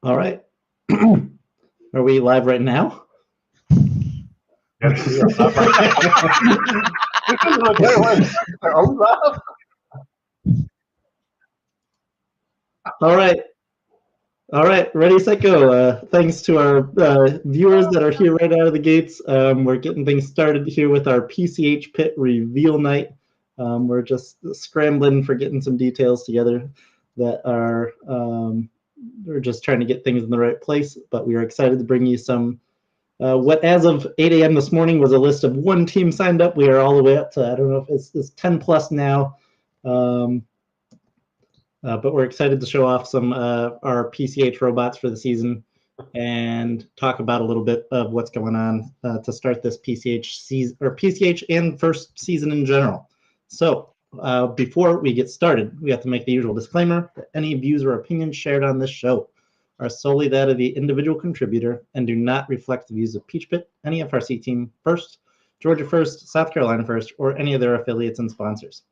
All right. Are we live right now? Yes, we are live right now. Are we live? All right. All right. Ready, set, go. Thanks to our viewers that are here right out of the gates. We're getting things started here with our PCH PIT Reveal Night. We're just scrambling for getting some details together that are, we're just trying to get things in the right place, but we are excited to bring you some what as of 8 a.m. this morning was a list of one team signed up. We are all the way up to, I don't know if it's 10 plus now. But we're excited to show off some our PCH robots for the season and talk about a little bit of what's going on to start this PCH season, or PCH and first season in general. So before we get started, we have to make the usual disclaimer that any views or opinions shared on this show are solely that of the individual contributor and do not reflect the views of Peach Pit, any FRC team, First, Georgia First, South Carolina First, or any of their affiliates and sponsors.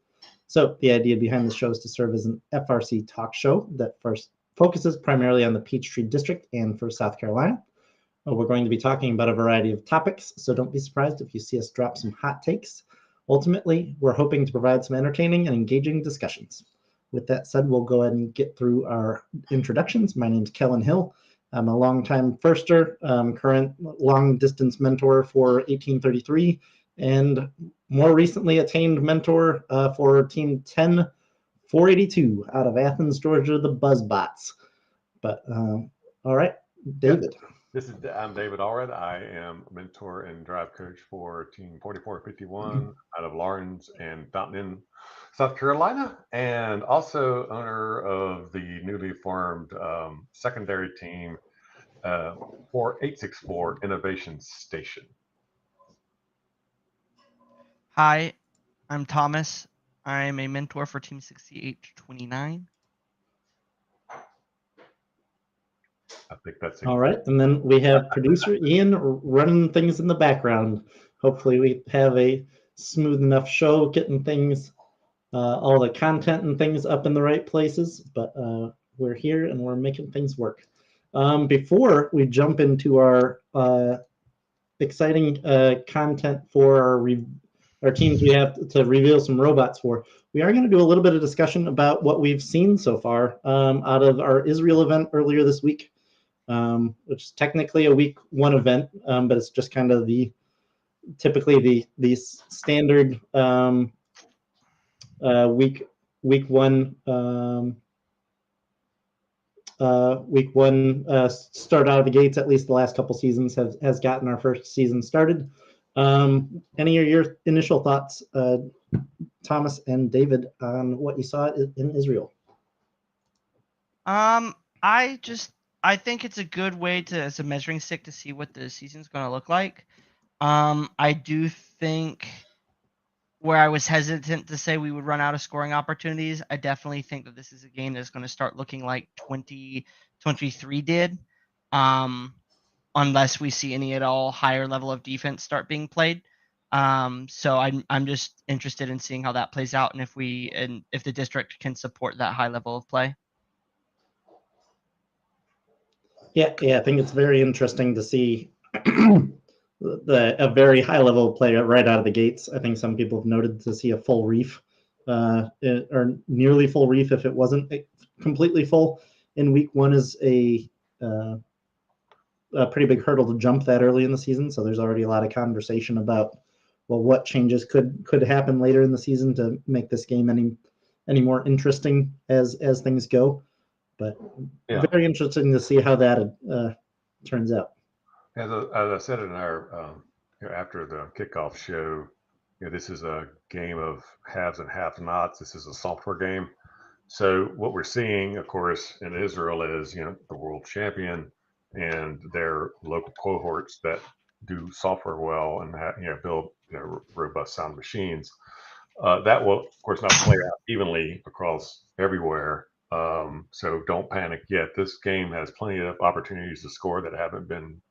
So the idea behind the show is to serve as an FRC talk show that first focuses primarily on the Peachtree District and for South Carolina. We're going to be talking about a variety of topics, so don't be surprised if you see us drop some hot takes. Ultimately, we're hoping to provide some entertaining and engaging discussions. With that said, we'll go ahead and get through our introductions. My name is Kellen Hill. I'm a longtime firster, current long-distance mentor for 1833, and more recently attained mentor for Team 10482 out of Athens, Georgia, the Buzzbots. But all right, David. I'm David Allred. I am a mentor and drive coach for Team 4451 out of Lawrence and Fountain, South Carolina, and also owner of the newly formed secondary team 4864 Innovation Station. Hi, I'm Thomas. I'm a mentor for Team 6829. I think that's it. All right, and then we have producer Ian running things in the background. Hopefully we have a smooth enough show, getting things, all the content and things up in the right places, but we're here and we're making things work. Before we jump into our exciting content for our teams we have to reveal some robots for, we are going to do a little bit of discussion about what we've seen so far out of our Israel event earlier this week, which is technically a week one event, but it's just kind of typically the standard week one start out of the gates. At least the last couple seasons has gotten our first season started. Any of your initial thoughts, Thomas and David, on what you saw in Israel? I think it's a good way as a measuring stick to see what the season's going to look like. I do think where I was hesitant to say we would run out of scoring opportunities, I definitely think that this is a game that's going to start looking like 2023 did, unless we see any at all higher level of defense start being played. So I'm just interested in seeing how that plays out and if the district can support that high level of play. Yeah, I think it's very interesting to see a very high level player right out of the gates. I think some people have noted to see a full reef, or nearly full reef if it wasn't completely full in week one is a pretty big hurdle to jump that early in the season. So there's already a lot of conversation about, well, what changes could happen later in the season to make this game any more interesting as things go. But yeah, very interesting to see how that turns out. As I said in our after the kickoff show, this is a game of haves and have-nots. This is a software game. So what we're seeing, of course, in Israel is the world champion and their local cohorts that do software well and build robust sound machines. That will, of course, not play out evenly across everywhere. So don't panic yet. This game has plenty of opportunities to score that haven't been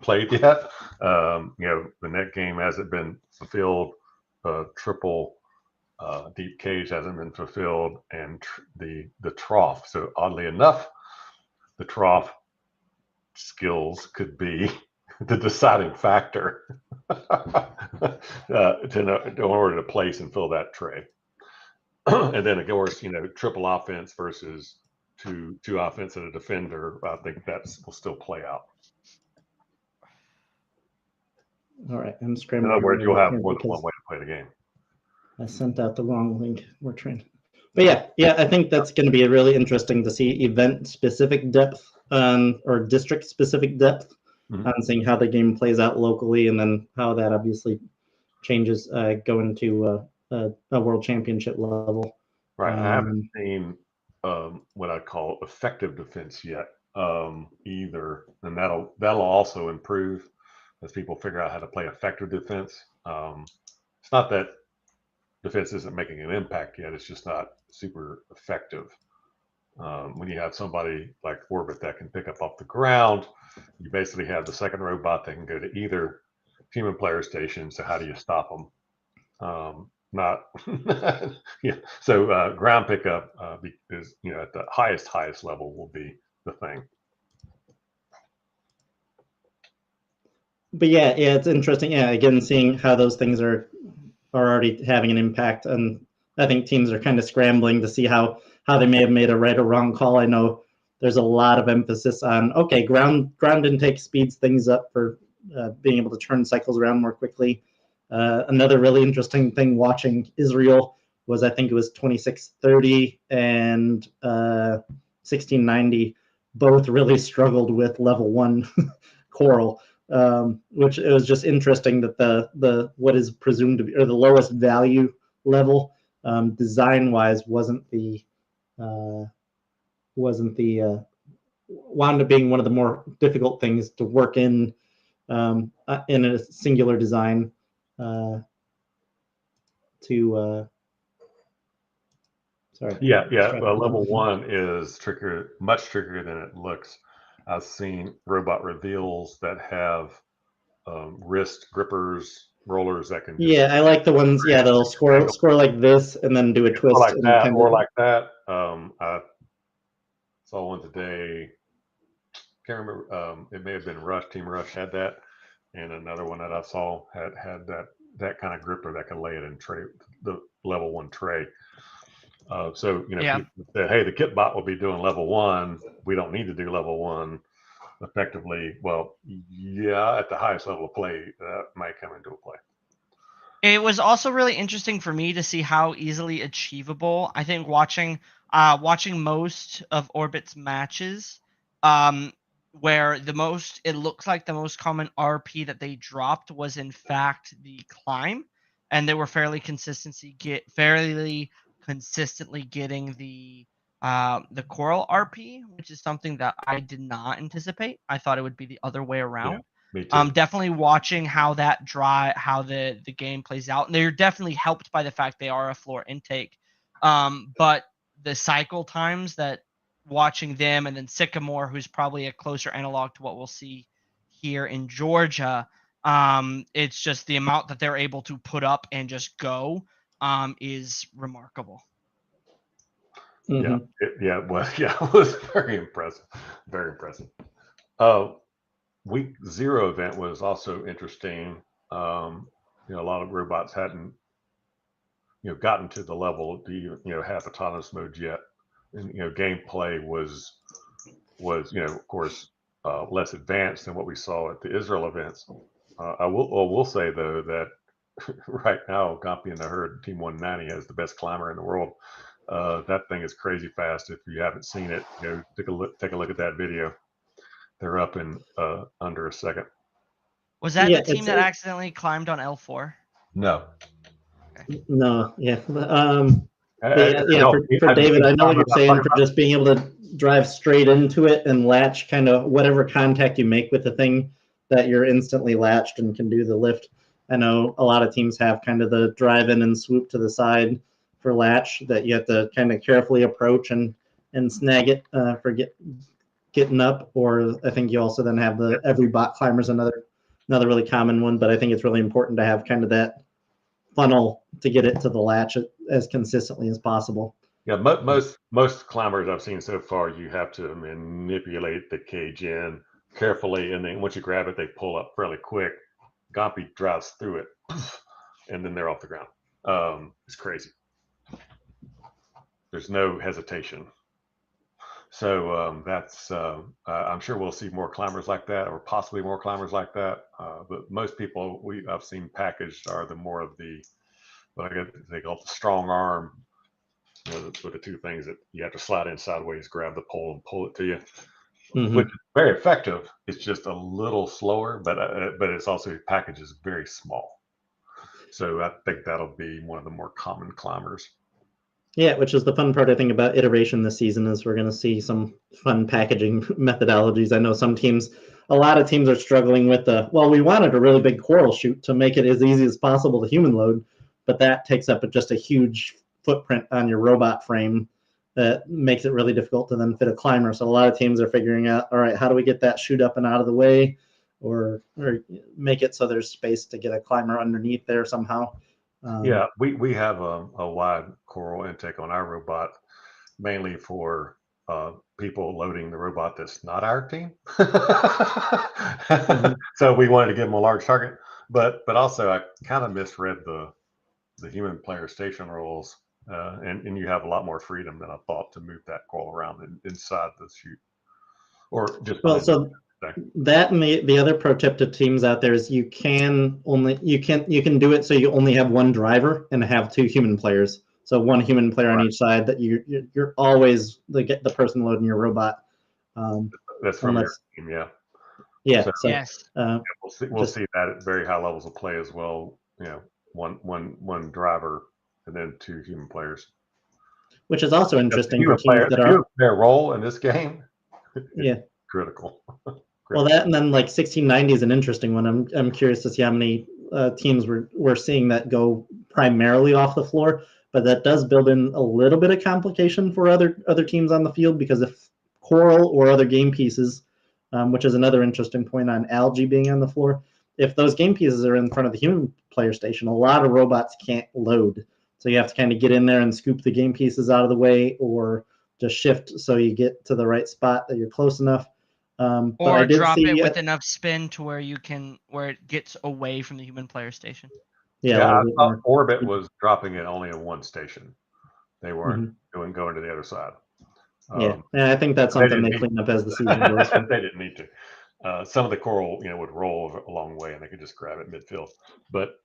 played yet. The net game hasn't been fulfilled. Triple deep cage hasn't been fulfilled, and the trough. So oddly enough, the trough skills could be the deciding factor in order to place and fill that tray. And then, of course, triple offense versus two offense and a defender. I think that will still play out. All right, I'm In scrambling. other words, you'll have here more than one because way to play the game. I sent out the wrong link. We're trying. But yeah, I think that's going to be really interesting to see event-specific depth or district-specific depth on seeing how the game plays out locally, and then how that obviously changes going to a world championship level. Right. I haven't seen what I call effective defense yet either, and that'll also improve as people figure out how to play effective defense. It's not that defense isn't making an impact yet; it's just not super effective. When you have somebody like Orbit that can pick up off the ground, you basically have the second robot that can go to either human player station. So how do you stop them? Not yeah. So ground pickup is at the highest level will be the thing. But yeah, it's interesting. Yeah, again, seeing how those things are already having an impact, and I think teams are kind of scrambling to see how they may have made a right or wrong call. I know there's a lot of emphasis on ground intake speeds things up for being able to turn cycles around more quickly. Another really interesting thing watching Israel was, I think it was 2630 and 1690 both really struggled with level 1 Coral. Which it was just interesting that the what is presumed to be, or the lowest value level design wise wasn't the wound up being one of the more difficult things to work in a singular design sorry. Well, level 1 is trickier, much trickier than it looks. I've seen robot reveals that have wrist grippers, rollers that can. I like the ones. Yeah, they'll score like this and then do a twist. Or like that. Like that. I saw one today. Can't remember. It may have been Rush. Team Rush had that, and another one that I saw had that kind of gripper that can lay it in tray, the level 1 tray. People said, hey, the kit bot will be doing level 1. We don't need to do level 1 effectively. Well, yeah, at the highest level of play, that might come into play. It was also really interesting for me to see how easily achievable. I think watching most of Orbit's matches, where it looks like the most common RP that they dropped was in fact the climb, and they were fairly consistently getting the Coral RP, which is something that I did not anticipate. I thought it would be the other way around. Yeah, me too. Definitely watching how the game plays out, and they're definitely helped by the fact they are a floor intake. But the cycle times that watching them, and then Sycamore, who's probably a closer analog to what we'll see here in Georgia, it's just the amount that they're able to put up and just go is remarkable. Mm-hmm. It was very impressive. Very impressive. Week 0 event was also interesting. A lot of robots hadn't, gotten to the level to have autonomous mode yet, and gameplay was of course less advanced than what we saw at the Israel events. I will say though that right now, Gompy and the Herd Team 190 has the best climber in the world. That thing is crazy fast. If you haven't seen it, take a look at that video. They're up in under a second. Was that the team that accidentally climbed on L4? No. Okay. No. Yeah. For David, I know what you're saying. For just being able to drive straight into it and latch, kind of whatever contact you make with the thing, that you're instantly latched and can do the lift. I know a lot of teams have kind of the drive in and swoop to the side for latch that you have to kind of carefully approach and snag it for getting up. Or I think you also then have the every bot climber's another really common one, but I think it's really important to have kind of that funnel to get it to the latch as consistently as possible. Yeah, most climbers I've seen so far, you have to manipulate the cage in carefully, and then once you grab it, they pull up fairly quick. Gompy drives through it, and then they're off the ground. It's crazy. There's no hesitation. So that's I'm sure we'll see more climbers like that, or possibly more climbers like that. But most people I've seen packaged are the more of the what I guess they call the strong arm. You know, with the two things that you have to slide in sideways, grab the pole, and pull it to you, which is very effective. It's just a little slower, but it's also package is very small. So I think that'll be one of the more common climbers. Yeah, which is the fun part, I think, about iteration this season is we're going to see some fun packaging methodologies. I know a lot of teams are struggling with we wanted a really big coral chute to make it as easy as possible to human load, but that takes up just a huge footprint on your robot frame that makes it really difficult to then fit a climber. So a lot of teams are figuring out, all right, how do we get that chute up and out of the way, or make it so there's space to get a climber underneath there somehow. Yeah, we have a wide coral intake on our robot, mainly for people loading the robot that's not our team. So we wanted to give them a large target, but also I kind of misread the human player station rules, and you have a lot more freedom than I thought to move that coral around inside the chute, or just that and the other pro tip to teams out there is you can do it so you only have one driver and have two human players. So one human player on each side that you're always the person loading your robot. That's from your team, yeah. Yeah. So, yes. We'll see that at very high levels of play as well. You know, one driver and then two human players. Which is also interesting for teams that are their role in this game. Yeah. Critical. Well, that and then like 1690 is an interesting one. I'm curious to see how many teams we're seeing that go primarily off the floor, but that does build in a little bit of complication for other teams on the field, because if coral or other game pieces, which is another interesting point on algae being on the floor, if those game pieces are in front of the human player station, a lot of robots can't load. So you have to kind of get in there and scoop the game pieces out of the way, or just shift so you get to the right spot that you're close enough. Or drop it with enough spin to where it gets away from the human player station. Yeah, I thought Orbit was dropping it only in one station. They weren't going to the other side. And I think that's something they clean up as the season goes. They didn't need to. Some of the coral, would roll a long way, and they could just grab it midfield. But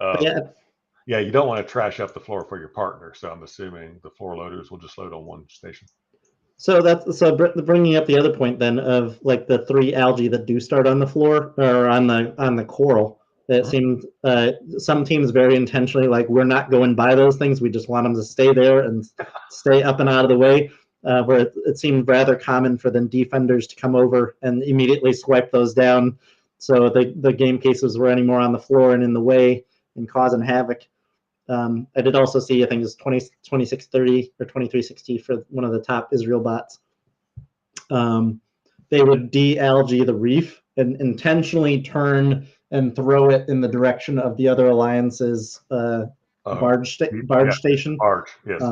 you don't want to trash up the floor for your partner. So I'm assuming the floor loaders will just load on one station. So bringing up the other point then of like the three algae that do start on the floor or on the coral. It seemed some teams very intentionally like, we're not going by those things. We just want them to stay there and stay up and out of the way. Where it seemed rather common for the defenders to come over and immediately swipe those down, so the game cases were any more on the floor and in the way and causing havoc. I did also see, I think it's 2630 or 2360 for one of the top Israel bots. They would de-algae the reef and intentionally turn and throw it in the direction of the other alliance's barge station. Barge, yes.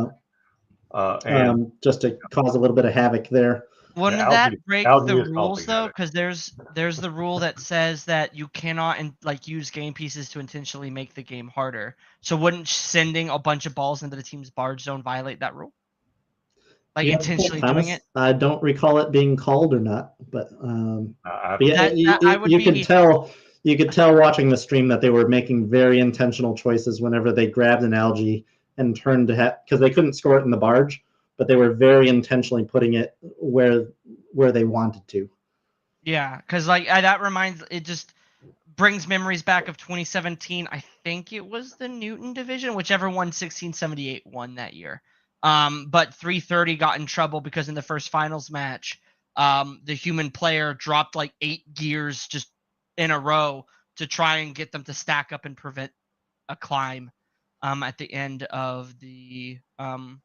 Just to cause a little bit of havoc there. Wouldn't that break the rules though? Because there's the rule that says that you cannot use game pieces to intentionally make the game harder. So wouldn't sending a bunch of balls into the team's barge zone violate that rule? Intentionally doing it? I don't recall it being called or not, but you could tell watching the stream that they were making very intentional choices whenever they grabbed an algae and turned to because they couldn't score it in the barge, but they were very intentionally putting it where they wanted to. Yeah, because it just brings memories back of 2017. I think it was the Newton division, whichever one 1678 won that year. But 330 got in trouble because in the first finals match, the human player dropped 8 gears just in a row to try and get them to stack up and prevent a climb at the end of the end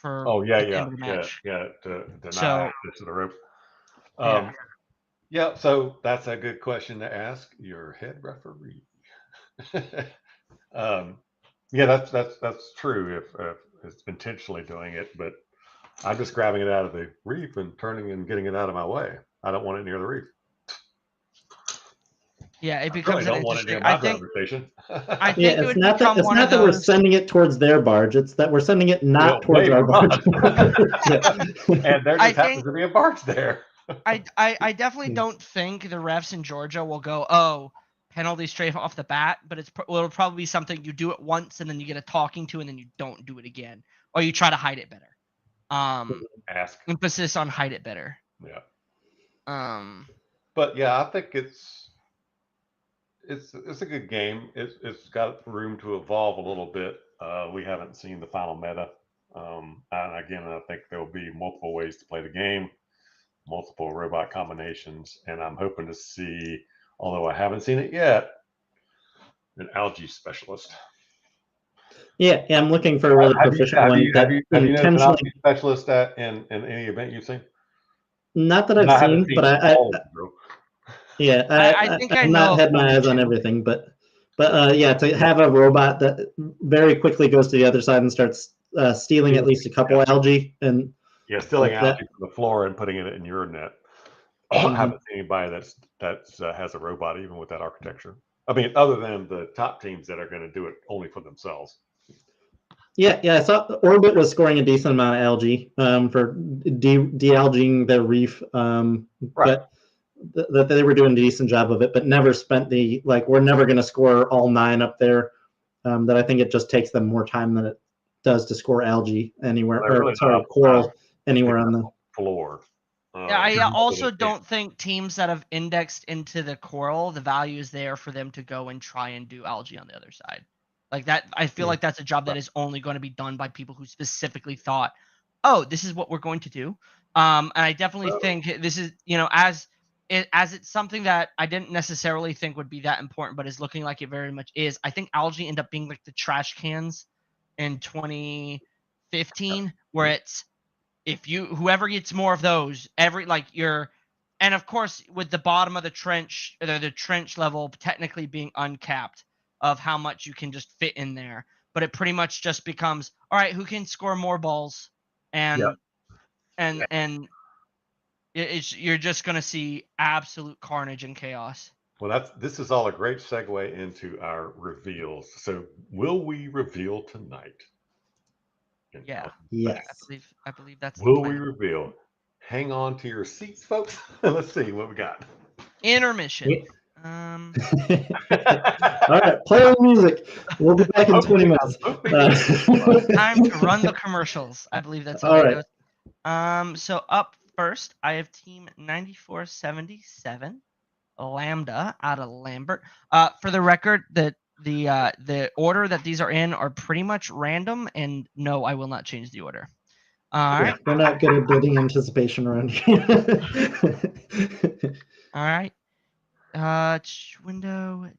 of the match. To deny access to the rope. So that's a good question to ask your head referee. That's true if it's intentionally doing it, but I'm just grabbing it out of the reef and turning and getting it out of my way. I don't want it near the reef. Yeah, it I really becomes an don't want it near interesting. my I think driver station. I Yeah, think it it's would not that become one of we're those. sending it towards their barge. It's that we're sending it not towards Away our from barge. us. Yeah. And there I just happens think to be a barge there. I definitely don't think the refs in Georgia will go, oh, penalty straight off the bat, but it'll probably be something you do it once and then you get a talking to and then you don't do it again, or you try to hide it better. Ask. Emphasis on hide it better. Yeah. But yeah, I think it's a good game. It's got room to evolve a little bit. We haven't seen the final meta. And again, I think there will be multiple ways to play the game, multiple robot combinations, and I'm hoping to see, although I haven't seen it yet, an algae specialist. Yeah, I'm looking for a really proficient one that have you noticed an intentionally. algae specialist in any event you've seen? Not that And I've I haven't seen, but I all of them, bro. yeah, I think I I've know not of had one my or eyes on two. everything, but yeah, to have a robot that very quickly goes to the other side and starts stealing at least a couple algae and Yeah, stealing like that. algae from the floor and putting it in your net. Mhm. I haven't seen anybody that's has a robot even with that architecture. I mean, other than the top teams that are going to do it only for themselves. Yeah, I saw Orbit was scoring a decent amount of algae for de-algaing the reef, but that they were doing a decent job of it, but never spent the we're never going to score all 9 up there. That I think it just takes them more time than it does to score algae anywhere, coral anywhere on the floor. Yeah, I also don't think teams that have indexed into the coral, the value is there for them to go and try and do algae on the other side. Like that, I feel like that's a job that is only going to be done by people who specifically thought, oh, this is what we're going to do. And I definitely think this is, as it's something that I didn't necessarily think would be that important, but is looking like it very much is. I think algae end up being like the trash cans in 2015, where it's, whoever gets more of those, and of course with the bottom of the trench level technically being uncapped of how much you can just fit in there, but it pretty much just becomes, all right, who can score more balls, and you're just gonna see absolute carnage and chaos. Well, this is all a great segue into our reveals. So will we reveal tonight? Yeah. Yes. I believe that's will the we plan. reveal? Hang on to your seats, folks. Let's see what we got. Intermission. All right, play the music. We'll be back in 20 minutes. Time to run the commercials. I believe that's how it goes. So up first, I have team 9477 Lambda out of Lambert. For the record, the order that these are in are pretty much random, and no, I will not change the order. All right. We're not good at building anticipation around here. All right. Window.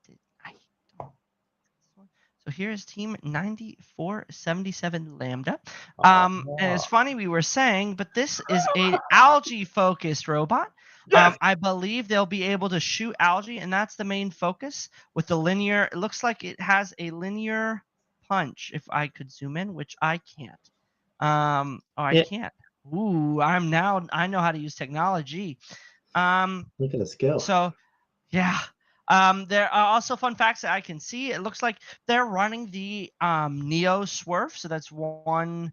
So here's team 9477 Lambda. And it's funny we were saying, but this is a algae focused robot. Yes. I believe they'll be able to shoot algae, and that's the main focus with the linear. It looks like it has a linear punch. If I could zoom in, which I can't. I can't. Ooh, I know how to use technology. Look at the skill. So, yeah. There are also fun facts that I can see. It looks like they're running the Neo Swerve, so that's one.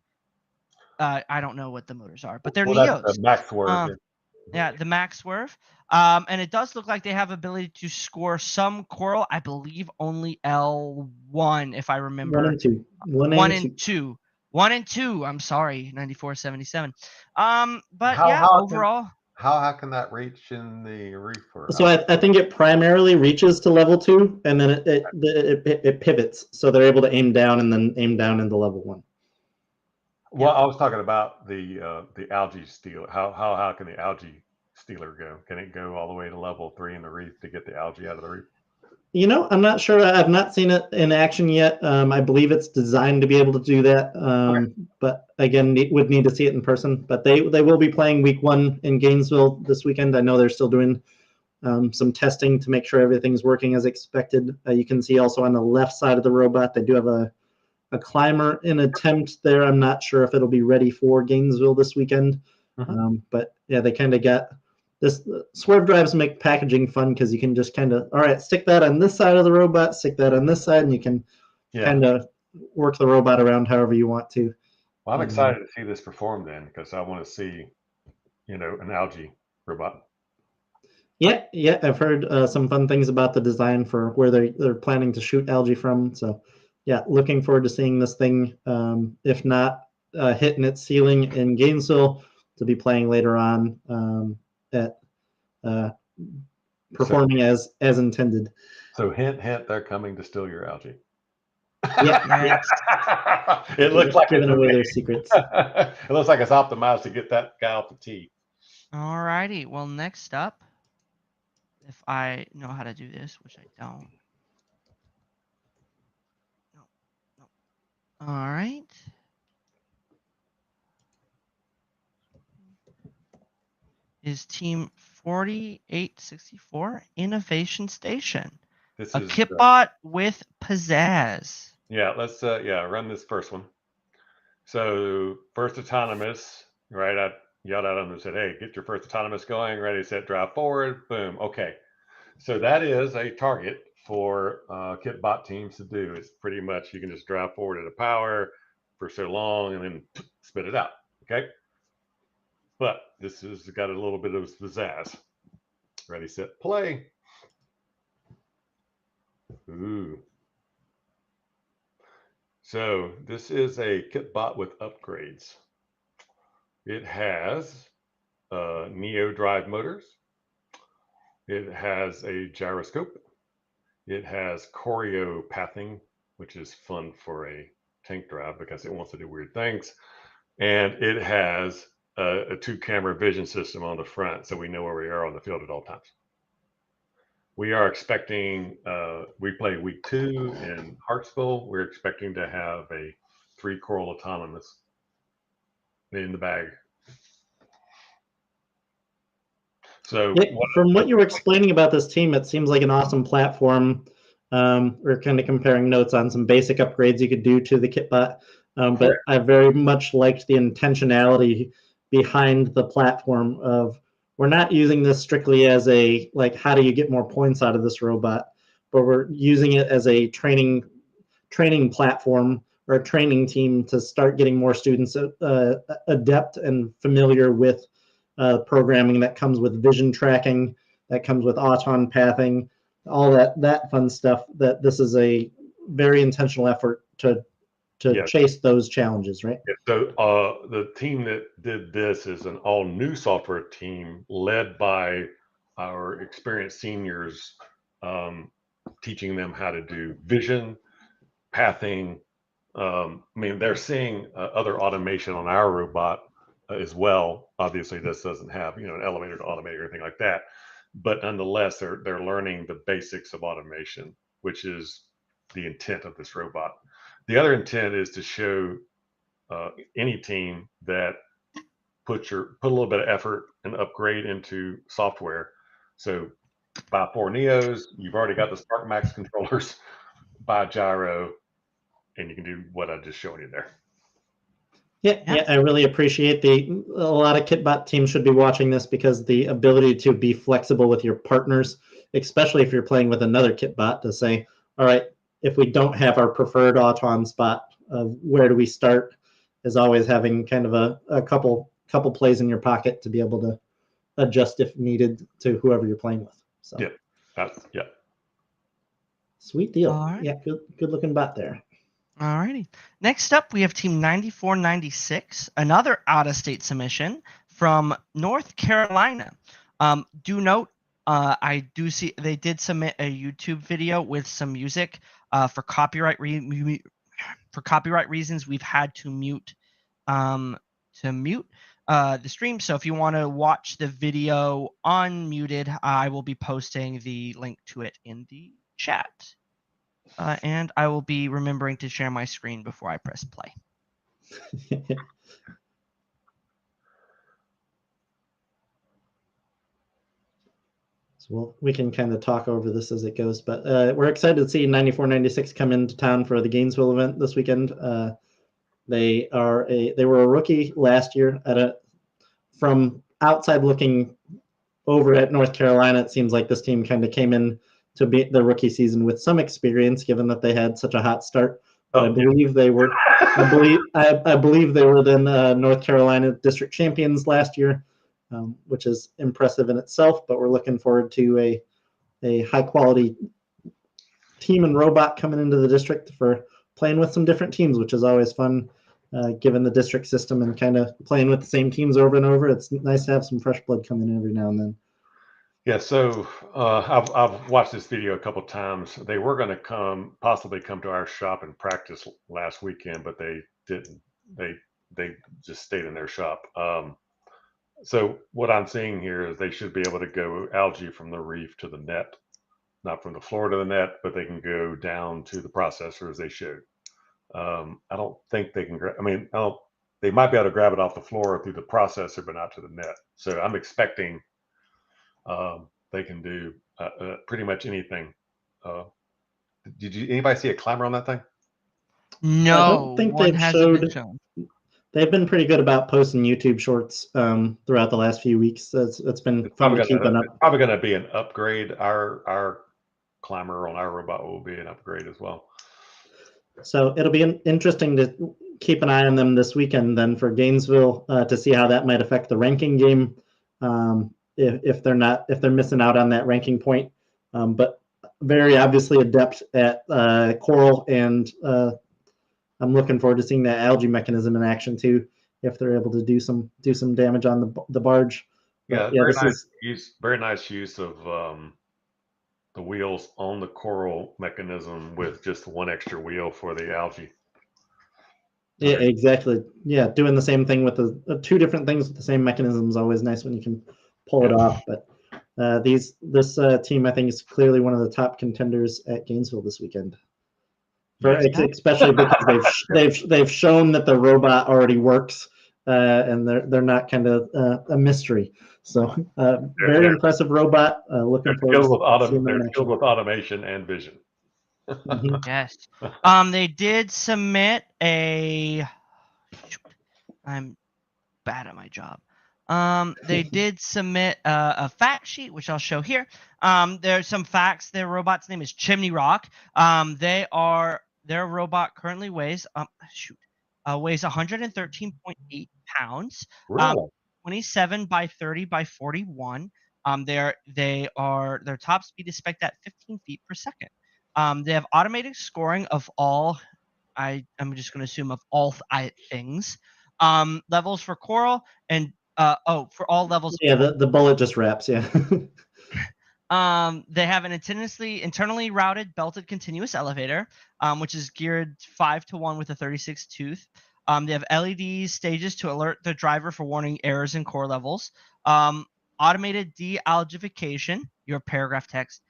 I don't know what the motors are, but they're Neos. That's the Max Swerve. Yeah, the Max Swerve. And it does look like they have ability to score some coral. I believe only L1, if I remember. 1 and 2. 1 and 2. 1 and 2. I'm sorry, 9477. But overall. How can that reach in the reefer? So I think it primarily reaches to level 2, and then it pivots, so they're able to aim down and then aim down into level 1. Well, I was talking about the algae stealer. How can the algae stealer go? Can it go all the way to level 3 in the reef to get the algae out of the reef? I'm not sure. I've not seen it in action yet. I believe it's designed to be able to do that. But again, would need to see it in person. But they will be playing week 1 in Gainesville this weekend. I know they're still doing some testing to make sure everything's working as expected. You can see also on the left side of the robot, they do have a climber in attempt there. I'm not sure if it'll be ready for Gainesville this weekend. But yeah, they kind of got this swerve drives make packaging fun because you can just kind of, all right, stick that on this side of the robot, stick that on this side, and you can kind of work the robot around however you want to. Well, I'm excited to see this perform then, because I want to see, an algae robot. Yeah, I've heard some fun things about the design for where they're planning to shoot algae from. So, yeah, looking forward to seeing this thing. If not hitting its ceiling in Gainesville, to be playing later on at performing as intended. So hint, they're coming to steal your algae. Yeah. It looks like giving away their secrets. It looks like it's optimized to get that guy off the tee. All righty. Well, next up, if I know how to do this, which I don't. No. All right. Is Team 4864 Innovation Station. This a is kitbot with pizzazz. Yeah, let's run this first one. So first autonomous, right? I yelled at them and said, "Hey, get your first autonomous going. Ready, set, drive forward." Boom. Okay. So that is a target for kitbot teams to do. It's pretty much you can just drive forward at a power for so long and then spit it out. Okay. But this has got a little bit of pizzazz. Ready, set, play. Ooh. So this is a kitbot with upgrades. It has Neo drive motors. It has a gyroscope. It has choreo pathing, which is fun for a tank drive because it wants to do weird things. And it has a 2-camera vision system on the front, so we know where we are on the field at all times. We are expecting, we play week 2 in Hartsville. We're expecting to have a 3-coral autonomous in the bag. So from what you were explaining about this team, it seems like an awesome platform. We're kind of comparing notes on some basic upgrades you could do to the kitbot. But I very much liked the intentionality behind the platform of, we're not using this strictly as a, like, how do you get more points out of this robot, but we're using it as a training platform or a training team to start getting more students adept and familiar with programming that comes with vision tracking, that comes with auton pathing, all that fun stuff. That this is a very intentional effort to chase those challenges, right? Yeah, so the team that did this is an all new software team led by our experienced seniors, teaching them how to do vision, pathing. I mean, they're seeing other automation on our robot as well. Obviously, this doesn't have an elevator to automate or anything like that, but nonetheless, they're learning the basics of automation, which is the intent of this robot. The other intent is to show any team that put a little bit of effort and upgrade into software. So buy 4 Neos, you've already got the Spark Max controllers, buy gyro, and you can do what I just showed you there. Yeah, I really appreciate a lot of kitbot teams should be watching this, because the ability to be flexible with your partners, especially if you're playing with another kitbot, to say, all right, if we don't have our preferred auton spot, where do we start, is always having kind of a couple plays in your pocket to be able to adjust if needed to whoever you're playing with. So yeah. Sweet deal. Right. Yeah, good looking bot there. Alrighty. Next up, we have Team 9496, another out-of-state submission from North Carolina. Do note, I do see they did submit a YouTube video with some music. For copyright reasons, we've had to mute the stream. So if you want to watch the video unmuted, I will be posting the link to it in the chat. And I will be remembering to share my screen before I press play. So we can kind of talk over this as it goes, but we're excited to see 9496 come into town for the Gainesville event this weekend. They were a rookie last year from outside looking over at North Carolina, it seems like this team kind of came in to be the rookie season with some experience, given that they had such a hot start. But I believe they were, I believe they were then North Carolina district champions last year, which is impressive in itself. But we're looking forward to a high quality team and robot coming into the district for playing with some different teams, which is always fun. Given the district system and kind of playing with the same teams over and over, it's nice to have some fresh blood come in every now and then. Yeah, so I've watched this video a couple of times. They were going to possibly come to our shop and practice last weekend, but they didn't. They just stayed in their shop. So what I'm seeing here is they should be able to go algae from the reef to the net, not from the floor to the net, but they can go down to the processor as they showed. I don't think they can grab. I mean, they might be able to grab it off the floor through the processor, but not to the net. So I'm expecting they can do pretty much anything. Did anybody see a climber on that thing? No, I don't think one they've hasn't been showed. shown. They've been pretty good about posting YouTube shorts throughout the last few weeks. It's been fun to keep up. It's probably going to be an upgrade. Our climber on our robot will be an upgrade as well. So it'll be interesting to keep an eye on them this weekend then for Gainesville to see how that might affect the ranking game if they're missing out on that ranking point. But very obviously adept at coral, and I'm looking forward to seeing that algae mechanism in action too, if they're able to do some damage on the barge. Yeah, But, very nice use of the wheels on the coral mechanism with just one extra wheel for the algae. Yeah, exactly. Yeah, doing the same thing with the two different things with the same mechanism is always nice when you can pull it off. But this team, I think, is clearly one of the top contenders at Gainesville this weekend. Especially because they've shown that the robot already works, and they're not kind of a mystery. So very impressive robot. Looking forward to seeing them in action. Filled with automation and vision. Mm-hmm. Yes. They did submit a. I'm bad at my job. They did submit a fact sheet, which I'll show here. There's some facts. Their robot's name is Chimney Rock. Their robot currently weighs 113.8 pounds. Really? 27 by 30 by 41. Their top speed is spec'd at 15 feet per second. They have automated scoring of all. I'm just going to assume of all things. Levels for coral and for all levels. Yeah, the bullet just wraps. Yeah. They have an internally routed belted continuous elevator, which is geared 5-to-1 with a 36 tooth. They have LED stages to alert the driver for warning errors in core levels. Automated de-algification, your paragraph text,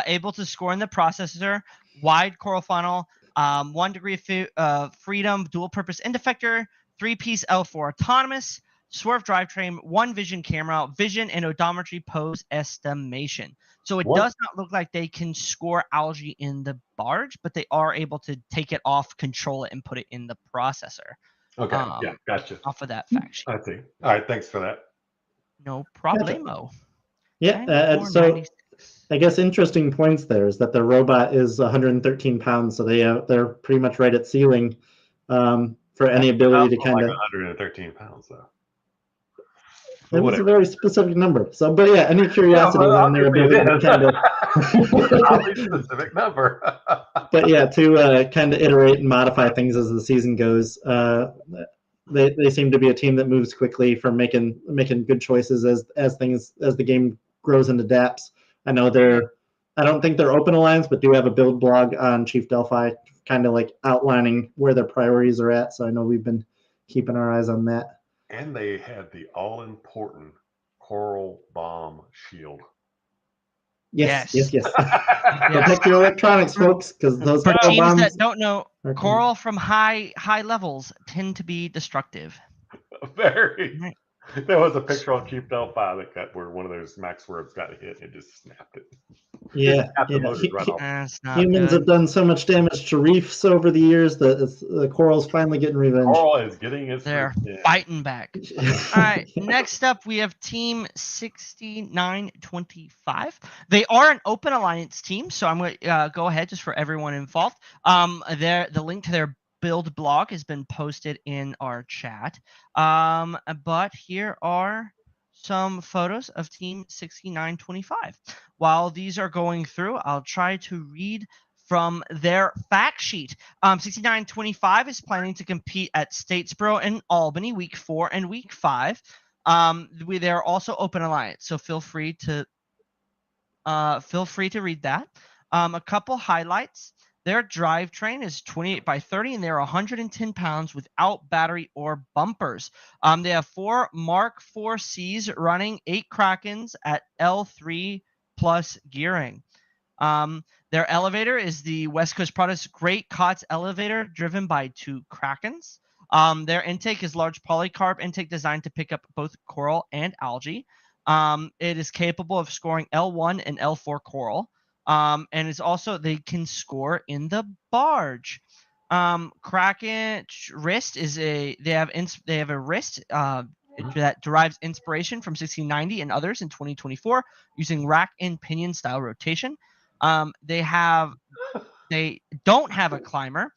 able to score in the processor, wide coral funnel, 1 degree of freedom, dual purpose end effector, 3-piece L4 autonomous, swerve drivetrain, 1 vision camera, vision and odometry pose estimation. So it does not look like they can score algae in the barge, but they are able to take it off, control it, and put it in the processor. Okay, yeah, gotcha. Off of that fact sheet. I see. All right, thanks for that. No problemo. Yeah, so I guess interesting points there is that the robot is 113 pounds, so they're pretty much right at ceiling for any ability to kind of. 113 pounds though. It was a very specific number. So, but yeah, any curiosity on their ability to kind of specific number. But yeah, to kind of iterate and modify things as the season goes. They seem to be a team that moves quickly for making good choices as the game grows and adapts. I know I don't think they're open alliance, but do have a build blog on Chief Delphi, kind of like outlining where their priorities are at. So I know we've been keeping our eyes on that. And they had the all-important coral bomb shield. Yes. Protect your electronics, folks, because those for coral teams bombs that don't know, coral from high levels tend to be destructive. Very. There was a picture on Cube L5 that got where one of those max words got hit and it just snapped it. Yeah, Snapped the yeah. motors right off. That's not Humans good. have done so much damage to reefs over the years that the coral's finally getting revenge. Coral is getting its They're revenge. fighting back. All right, next up we have Team 6925. They are an open alliance team, so I'm going to go ahead just for everyone involved. The link to their build blog has been posted in our chat. But here are some photos of Team 6925. While these are going through, I'll try to read from their fact sheet. 6925 is planning to compete at Statesboro and Albany week 4 and week 5. They're also open alliance, so feel free to read that. A couple highlights. Their drivetrain is 28 by 30, and they're 110 pounds without battery or bumpers. They have 4 Mark 4Cs running, 8 Krakens at L3 plus gearing. Their elevator is the West Coast Products Great Cots elevator driven by 2 Krakens. Their intake is large polycarb intake designed to pick up both coral and algae. It is capable of scoring L1 and L4 coral. And it's also, they can score in the barge. Kraken wrist is they have a wrist that derives inspiration from 1690 and others in 2024 using rack and pinion style rotation. They don't have a climber.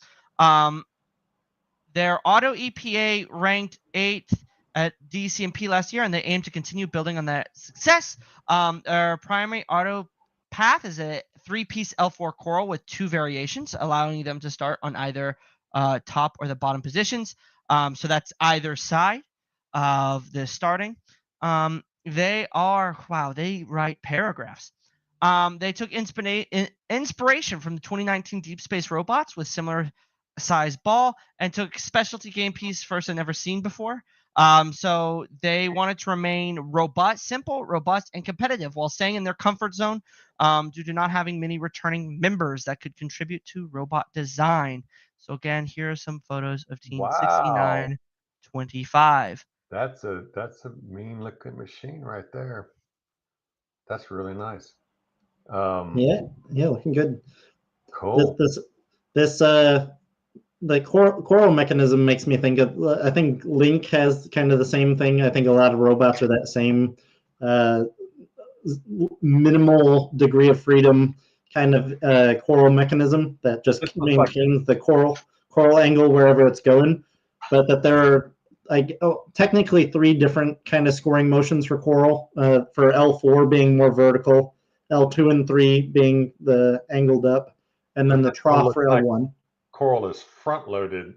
Their auto EPA ranked 8th at DCMP last year, and they aim to continue building on that success. Their primary auto path is a 3-piece L4 coral with 2 variations, allowing them to start on either top or the bottom positions. So that's either side of the starting. They write paragraphs. They took inspiration from the 2019 Deep Space robots with similar size ball and took specialty game piece first and never seen before. So they wanted to remain simple, robust, and competitive while staying in their comfort zone due to not having many returning members that could contribute to robot design. So again, here are some photos of Team 6925. That's a mean looking machine right there. That's really nice. Yeah, looking good. Cool. The coral mechanism makes me think of, I think Link has kind of the same thing. I think a lot of robots are that same minimal degree of freedom kind of coral mechanism that just maintains the coral angle wherever it's going. But that there are technically 3 different kind of scoring motions for coral, for L4 being more vertical, L2 and 3 being the angled up, and then the trough for L1. Coral is front loaded,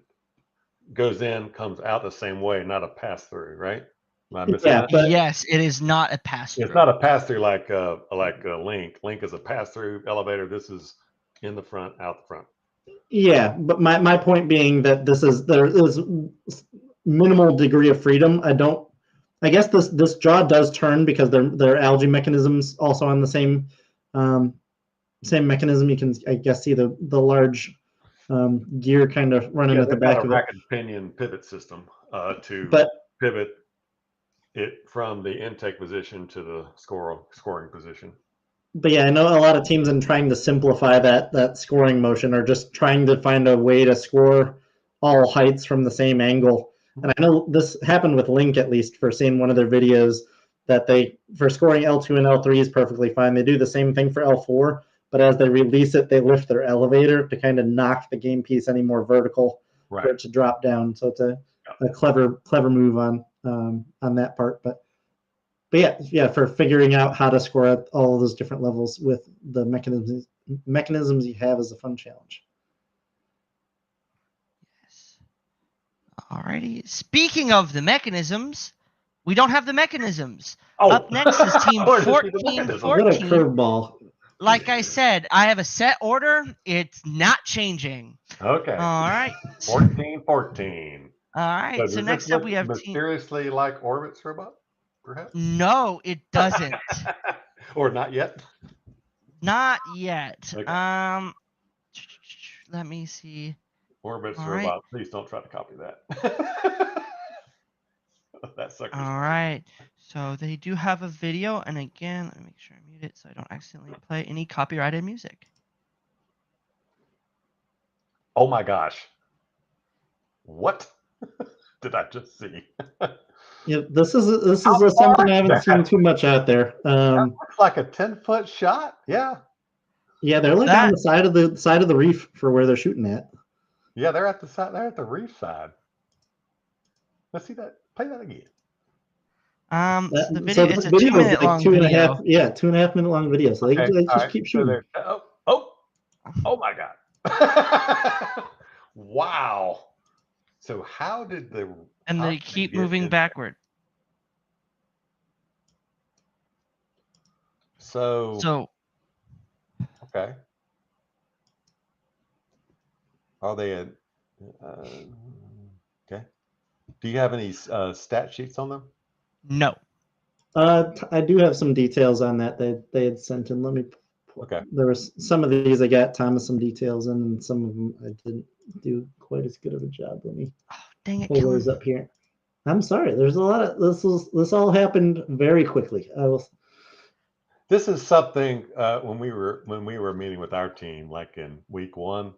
goes in, comes out the same way, not a pass through, right? Am I missing that? Yes, it is not a pass through. It's not a pass through like Link. Link is a pass through elevator. This is in the front, out the front. Yeah, but my point being that there is minimal degree of freedom. I guess this jaw does turn because their algae mechanisms also on the same mechanism. You can, I guess, see the large gear kind of running at the back of it. Rack and pinion pivot system to pivot it from the intake position to the scoring position. But yeah, I know a lot of teams in trying to simplify that scoring motion are just trying to find a way to score all heights from the same angle. And I know this happened with Link, at least, for seeing one of their videos, that for scoring L2 and L3 is perfectly fine. They do the same thing for L4, but as they release it, they lift their elevator to kind of knock the game piece any more vertical for it to drop down. So it's a clever move on that part. But yeah, for figuring out how to score at all of those different levels with the mechanisms you have is a fun challenge. Yes. Alrighty. Speaking of the mechanisms, we don't have the mechanisms. Up next is Team 1414. What a curveball. Like I said, I have a set order. It's not changing. Okay. All right. 1414. All right. So next up we have mysteriously like Orbit's robot, perhaps? No, it doesn't. Or not yet? Not yet. Okay. Let me see. Orbit's robot. Please don't try to copy that. That sucker's All right. So they do have a video, and again, let me make sure I mute it so I don't accidentally play any copyrighted music. Oh my gosh. What did I just see? Yeah, this is How something I far? haven't seen too much out there. Looks like a 10-foot shot. Yeah. Yeah, they're like on the side of the reef for where they're shooting at. Yeah, they're at the side. They're at the reef side. Let's see that. Play that again. So the video, So it's the a video is 2-minute like long 2.5, video. yeah, 2.5 minute long video. So they Okay, just all right. keep So shooting. oh my God. Wow. So how did And they keep moving backward. So okay. Are they okay? Do you have any stat sheets on them? No. I do have some details on that they had sent in. Let me. Okay. There was some of these I got Thomas some details in, and some of them I didn't do quite as good of a job. Let me Dang it, pull Kellen. those up here. I'm sorry. There's a lot of this all happened very quickly. This is something when we were meeting with our team, like in week 1,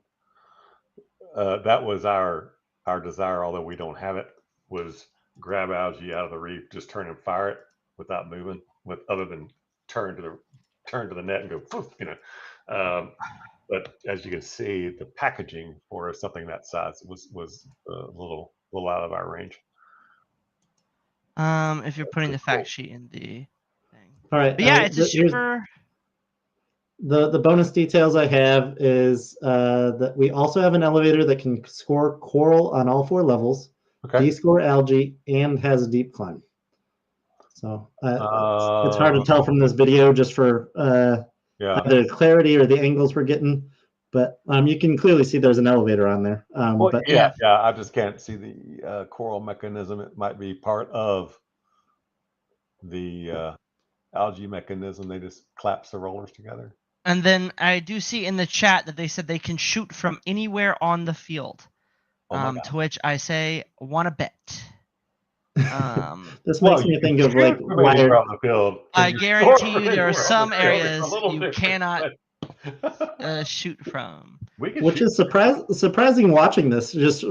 that was our desire, although we don't have it, was grab algae out of the reef, just turn and fire it without moving, other than turn to the net and go poof, but as you can see, the packaging for something that size was a little out of our range. If you're putting the fact sheet in the thing. All right. But yeah, it's a super. The bonus details I have is that we also have an elevator that can score coral on all 4 levels, de-score algae, and has a deep climb. So it's hard to tell from this video just for the clarity or the angles we're getting, but you can clearly see there's an elevator on there. But yeah, I just can't see the coral mechanism. It might be part of the algae mechanism. They just collapse the rollers together. And then I do see in the chat that they said they can shoot from anywhere on the field. To which I say, want to bet. This makes me think of like wired. On the field. I guarantee you there are some areas you cannot shoot from. Which is surprising watching this, just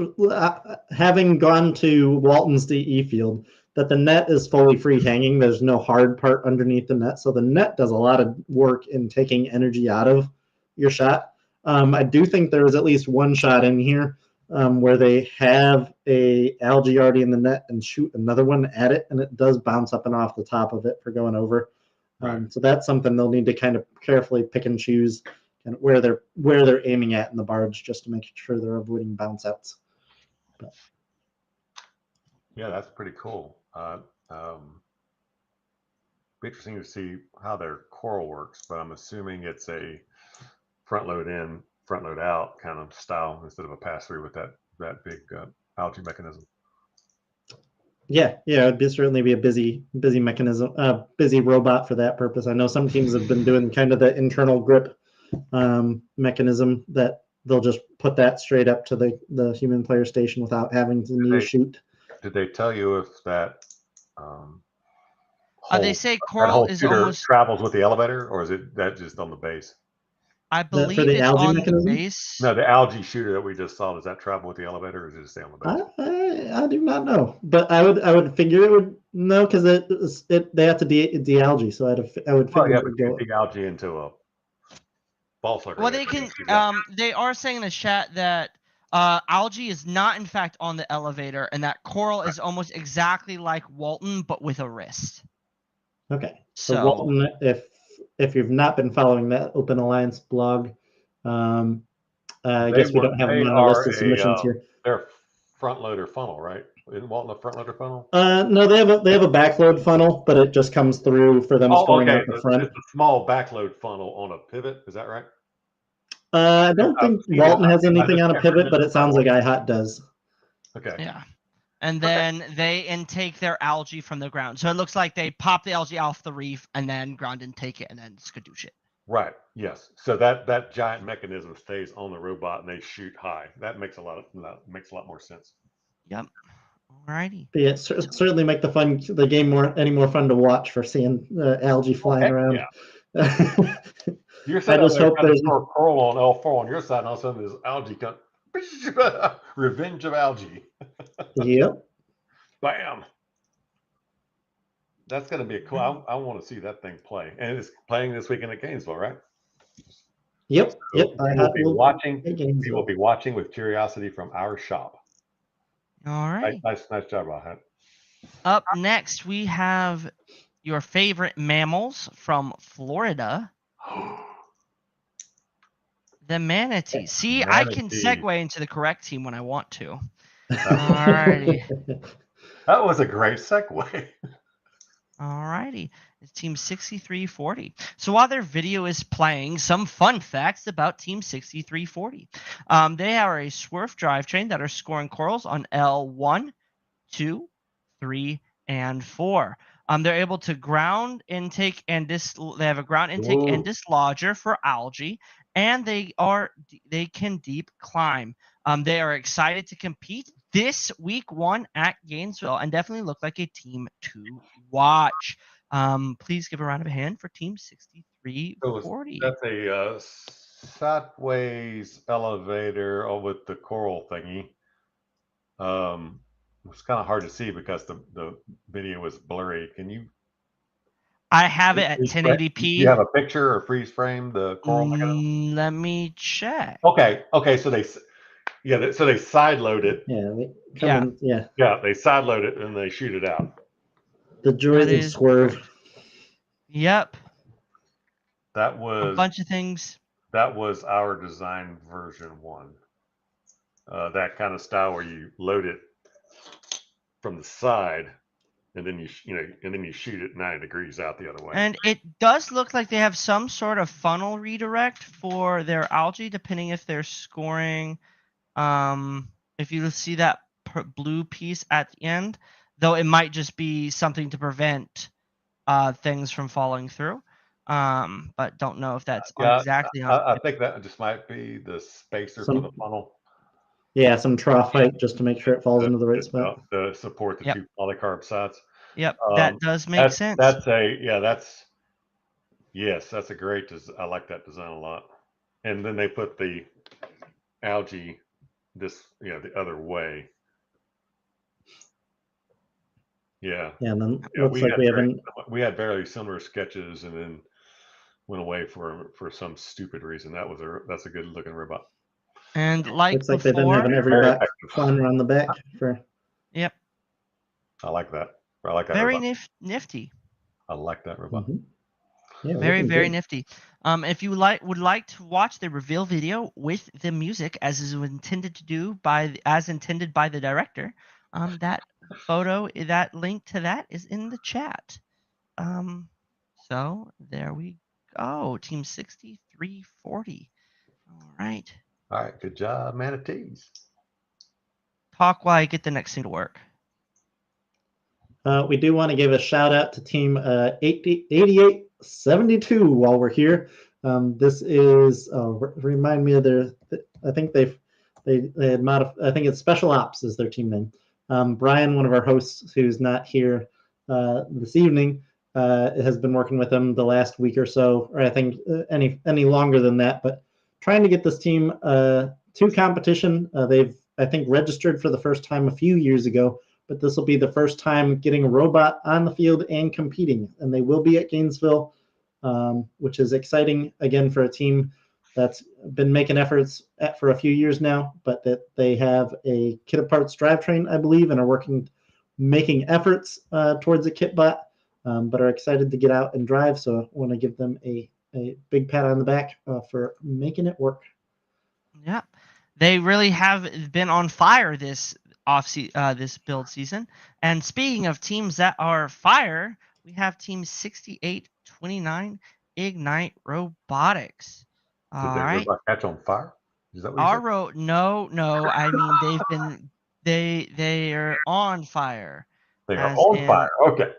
having gone to Walton's DE field, that the net is fully free hanging. There's no hard part underneath the net. So the net does a lot of work in taking energy out of your shot. I do think there was at least one shot in here where they have a algae already in the net and shoot another one at it, and it does bounce up and off the top of it for going over. So that's something they'll need to kind of carefully pick and choose and where they're aiming at in the barge, just to make sure they're avoiding bounce outs. But. Yeah, that's pretty cool. Be interesting to see how their coral works, but I'm assuming it's a front load in, front load out kind of style instead of a pass through with that big algae mechanism. Yeah, it'd certainly be a busy mechanism, busy robot for that purpose. I know some teams have been doing kind of the internal grip mechanism that they'll just put that straight up to the human player station without having to shoot. Did they tell you if that they say coral is almost travels with the elevator, or is it that just on the base? I believe it's on the base. No, the algae shooter that we just saw, does that travel with the elevator, or does it stay on the base? I do not know, but I would figure it would no, because they have to de-algae, so I would figure it would go de-algae into a ball sucker. Well, they can. They are saying in the chat that algae is not in fact on the elevator, and that coral is almost exactly like Walton, but with a wrist. Okay, so Walton, if you've not been following that Open Alliance blog, I guess we don't have them on our list of submissions here. They're front loader funnel, right? Isn't Walton a front loader funnel? No, they have a backload funnel, but it just comes through for them scoring out the front. It's a small backload funnel on a pivot. Is that right? I don't think Walton has anything on a pivot, but it sounds like iHot does. Okay. Yeah. And then they intake their algae from the ground. So it looks like they pop the algae off the reef and then ground intake it and then skadoosh it. Right. Yes. So that giant mechanism stays on the robot and they shoot high. That makes a lot more sense. Yep. All Alrighty. But yeah, certainly make the game any more fun to watch for seeing algae flying around. Yeah. You're I sitting just there hope trying to there's throw a curl on L4 on your side, and all of a sudden there's algae comes. Revenge of algae. Yep. Bam. That's going to be a cool. I want to see that thing play, and it's playing this weekend at Gainesville, right? Yep. Yep. We will be watching with curiosity from our shop. All right. Nice job, Rahad. Up next, we have your favorite mammals from Florida. The manatee. See, I can segue into the correct team when I want to. Alrighty. That was a great segue. Alrighty. It's Team 6340. So while their video is playing, some fun facts about Team 6340. They are a Swerf drivetrain that are scoring corals on L1, 2, 3, and 4. They're able to ground intake and they have a ground intake and dislodger for algae, and they can deep climb. They are excited to compete this week 1 at Gainesville and definitely look like a team to watch. Please give a round of a hand for Team 6340. That's a sideways elevator with the coral thingy. It's kind of hard to see because the video was blurry. Can you? I have it at 1080p. Do you have a picture or freeze frame the coral? Let me check. Okay. So they side load it. Yeah. They side load it and they shoot it out. The joys of Swerve. Correct. Yep. That was a bunch of things. That was our design version 1. That kind of style where you load it from the side, and then you shoot it 90 degrees out the other way. And it does look like they have some sort of funnel redirect for their algae, depending if they're scoring. If you see that blue piece at the end, though, it might just be something to prevent things from falling through. But don't know if that's exactly on. I think that just might be the spacer for the funnel. Yeah, some trough height just to make sure it falls into the right spot. To support the 2 polycarb sides. Yep, that does make sense. That's a great design. I like that design a lot. And then they put the algae the other way. Yeah. Yeah, and then looks like we had very similar sketches and then went away for some stupid reason. That's a good looking robot. And looks like they've been having every flying around the back for. Yep. I like that. I like that. Very nifty. I like that robot. Mm-hmm. Yeah, very nifty. If you would like to watch the reveal video with the music as is intended by the director, that photo, that link to that is in the chat. So there we go. Team 6340. All right. All right, good job, manatees. Talk while I get the next thing to work. We do want to give a shout out to Team 8872 while we're here. This is remind me of I think they had modified. I think it's Special Ops is their team name. Brian, one of our hosts who's not here this evening, has been working with them the last week or so, or I think any longer than that, but trying to get this team to competition. They've, I think, registered for the first time a few years ago, but this will be the first time getting a robot on the field and competing. And they will be at Gainesville, which is exciting, again, for a team that's been making efforts for a few years now, but that they have a kit parts drivetrain, I believe, and are making efforts towards a kit bot, but are excited to get out and drive. So I want to give them a big pat on the back for making it work. Yeah, they really have been on fire this build season. And speaking of teams that are fire, we have Team 6829 Ignite Robotics. Did their robot catch on fire? Is that what you said? No. I mean, they are on fire. They are on fire. Okay.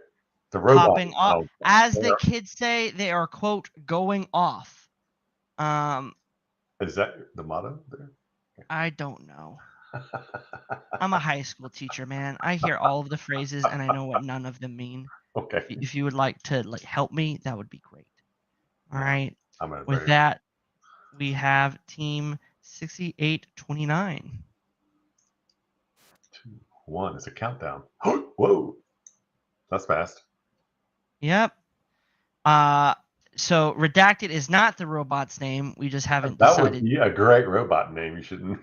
The robot popping off. As the kids say, they are, quote, going off. Is that the motto there? I don't know. I'm a high school teacher, man. I hear all of the phrases and I know what none of them mean. Okay. If you would like to help me, that would be great. All right. I'm With ready. that, we have team 6829. 2, 1. It's a countdown. Whoa. That's fast. Yep. So Redacted is not the robot's name. We just haven't That would decided. be a great robot name. You shouldn't.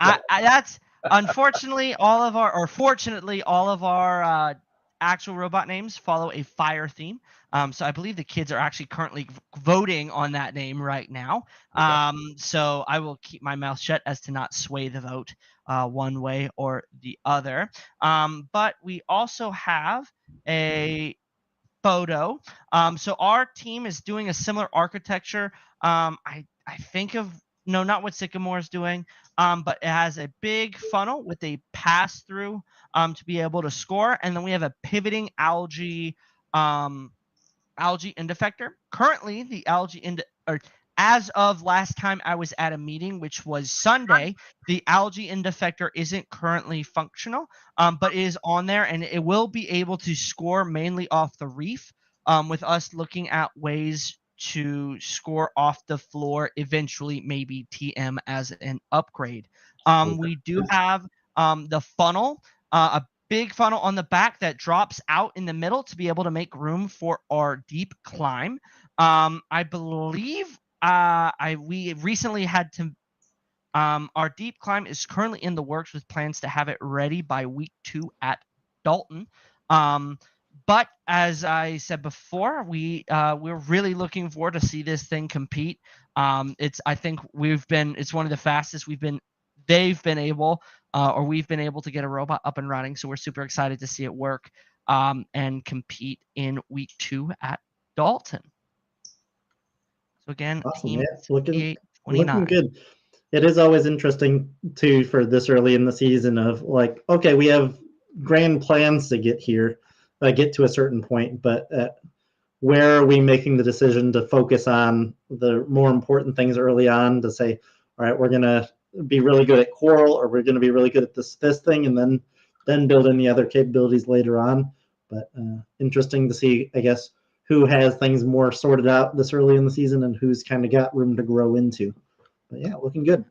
That's unfortunately fortunately all of our actual robot names follow a fire theme. So I believe the kids are actually currently voting on that name right now. So I will keep my mouth shut as to not sway the vote one way or the other. But we also have a photo. So our team is doing a similar architecture. I think of no, not what Sycamore is doing, but it has a big funnel with a pass through to be able to score, and then we have a pivoting algae end effector. Currently, the algae end or as of last time I was at a meeting, which was Sunday, the algae end effector isn't currently functional, but is on there, and it will be able to score mainly off the reef, with us looking at ways to score off the floor, eventually maybe TM as an upgrade. We do have the funnel, a big funnel on the back that drops out in the middle to be able to make room for our deep climb. I believe we recently had to our deep climb is currently in the works with plans to have it ready by week 2 at Dalton. But as I said before, we're really looking forward to see this thing compete. I think it's one of the fastest we've been able to get a robot up and running. So we're super excited to see it work and compete in week 2 at Dalton. So again, Awesome. team Yeah, 2829. looking good. It is always interesting too for this early in the season of like, okay, we have grand plans to get here, get to a certain point, but where are we making the decision to focus on the more important things early on to say, all right, we're going to be really good at coral, or we're going to be really good at this thing, and then build in the other capabilities later on. But interesting to see, I guess, who has things more sorted out this early in the season and who's kind of got room to grow into. But yeah, looking good.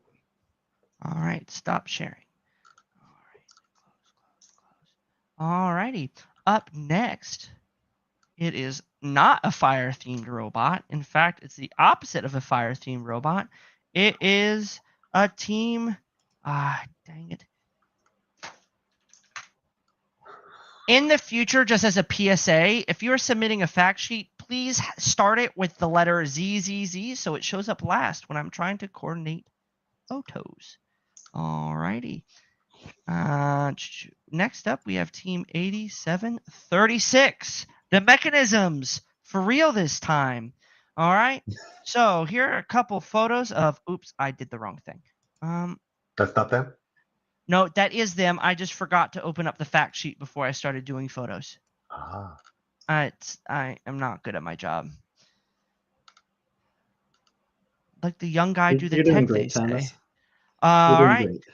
All right, stop sharing. All right, close. All righty. Up next, it is not a fire-themed robot. In fact, it's the opposite of a fire-themed robot. It is a team. Dang it. In the future, just as a PSA, if you're submitting a fact sheet, please start it with the letter ZZZ so it shows up last when I'm trying to coordinate photos. Alrighty. Next up, we have team 8736. The mechanisms for real this time. All right. So here are a couple photos of. Oops, I did the wrong thing. That's not them? No, that is them. I just forgot to open up the fact sheet before I started doing photos. I am not good at my job. Like the young guy do the You're doing tech, great, they say. Thomas. All right. Great.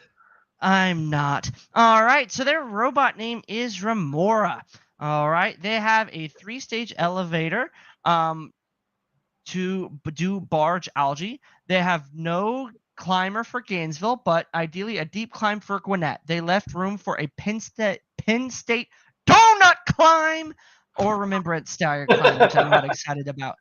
I'm not. All right. So their robot name is Remora. All right. They have a 3-stage elevator to do barge algae. They have no climber for Gainesville, but ideally a deep climb for Gwinnett. They left room for a Penn State donut climb or Remembrance Stallion climb, which I'm not excited about.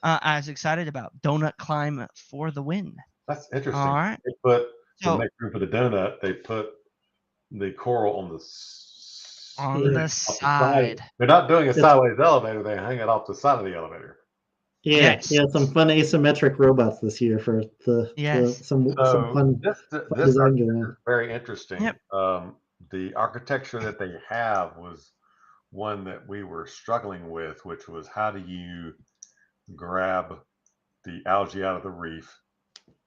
As excited about donut climb for the win. That's interesting. All right. They put to make room for the donut. They put the coral on the side. They're not doing a sideways elevator. They hang it off the side of the elevator. Yeah, some fun asymmetric robots this year for some fun design going on. Very interesting. Yep. The architecture that they have was one that we were struggling with, which was how do you grab the algae out of the reef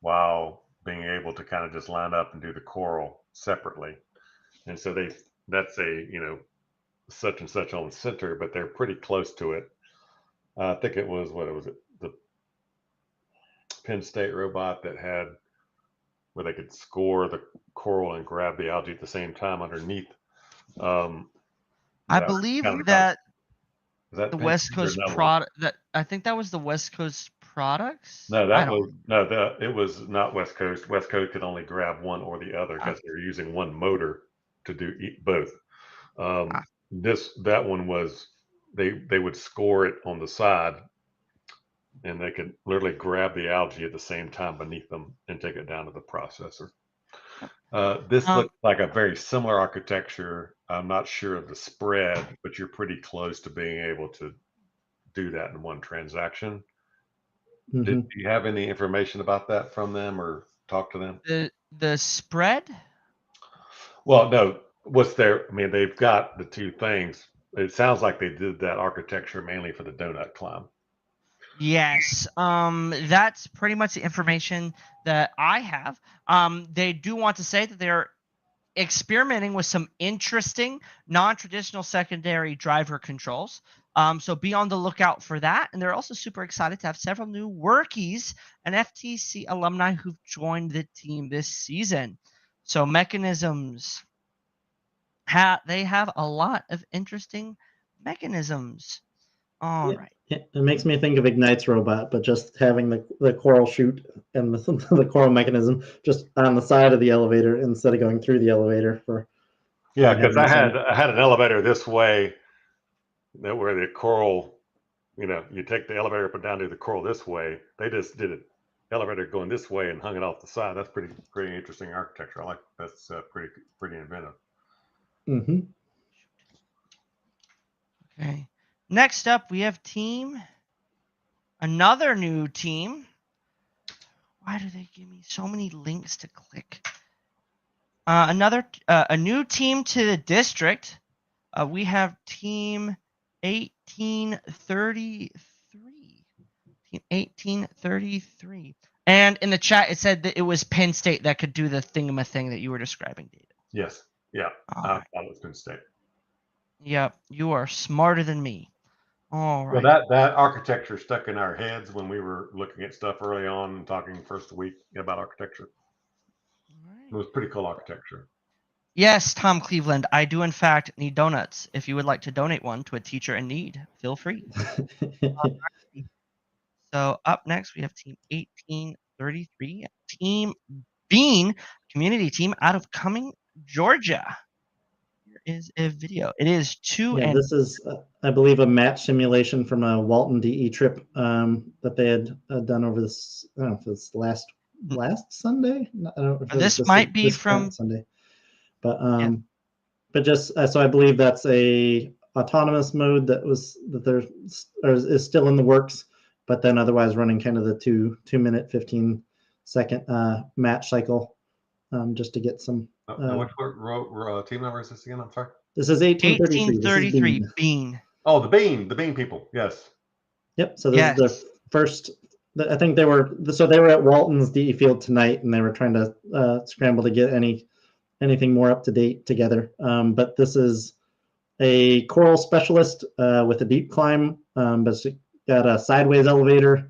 while being able to kind of just line up and do the coral separately. And so that's a, such and such on the center, but they're pretty close to it. I think it was, the Penn State robot that had where they could score the coral and grab the algae at the same time underneath. Um, I that was believe kind of that is that the Penn West State or Coast another one? product that I think that was the West Coast products. No, I that don't. was no, it was not West Coast. West Coast could only grab one or the other Ah, because they were using one motor to do both. ah. That one was they would score it on the side, and they could literally grab the algae at the same time beneath them and take it down to the processor. This Um, looks like a very similar architecture. I'm not sure of the spread, but you're pretty close to being able to do that in one transaction. Do Mhm. you have any information about that from them or talk to them? the spread. Well, no. What's their? I mean, they've got the two things. It sounds like they did that architecture mainly for the donut climb. Yes. That's pretty much the information that I have. They do want to say that they're experimenting with some interesting non-traditional secondary driver controls. So be on the lookout for that. And they're also super excited to have several new workies and FTC alumni who've joined the team this season. So mechanisms, they have a lot of interesting mechanisms. All Yeah, right. it makes me think of Ignite's robot, but just having the coral chute and the coral mechanism just on the side of the elevator instead of going through the elevator for Yeah, because having some. I had an elevator this way that where the coral, you take the elevator up and down to the coral this way. They just did an elevator going this way and hung it off the side. That's pretty interesting architecture. I like that's pretty inventive. Mhm. Okay. Next up, we have another new team. Why do they give me so many links to click? A new team to the district. We have team 1833. Team 1833. And in the chat, it said that it was Penn State that could do the thing that you were describing, David. Yes. Yeah. All I right. thought it was Penn State. Yep. You are smarter than me. All Well, right. that architecture stuck in our heads when we were looking at stuff early on and talking first week about architecture. It was pretty cool architecture. Yes, Tom Cleveland, I do in fact need donuts. If you would like to donate one to a teacher in need, feel free. So up next we have team 1833, team Bean, community team out of Cumming, Georgia. Here is a video. It is Yeah, this is, I believe, a match simulation from a Walton DE trip that they had done over this. I don't know if it's last Sunday. I don't know if it was This might be this from current Sunday, but yeah. but just so I believe that's a autonomous mode that there is still in the works, but then otherwise running kind of the 2 minute 15-second match cycle, just to get some. Which team number is this again? I'm sorry. This is 1833. This is 1833 Bean. Oh, the bean people. Yes. Yep. So this is the first. I think they were at Walton's DE Field tonight, and they were trying to scramble to get anything more up to date together. But this is a coral specialist with a deep climb, but it's got a sideways elevator.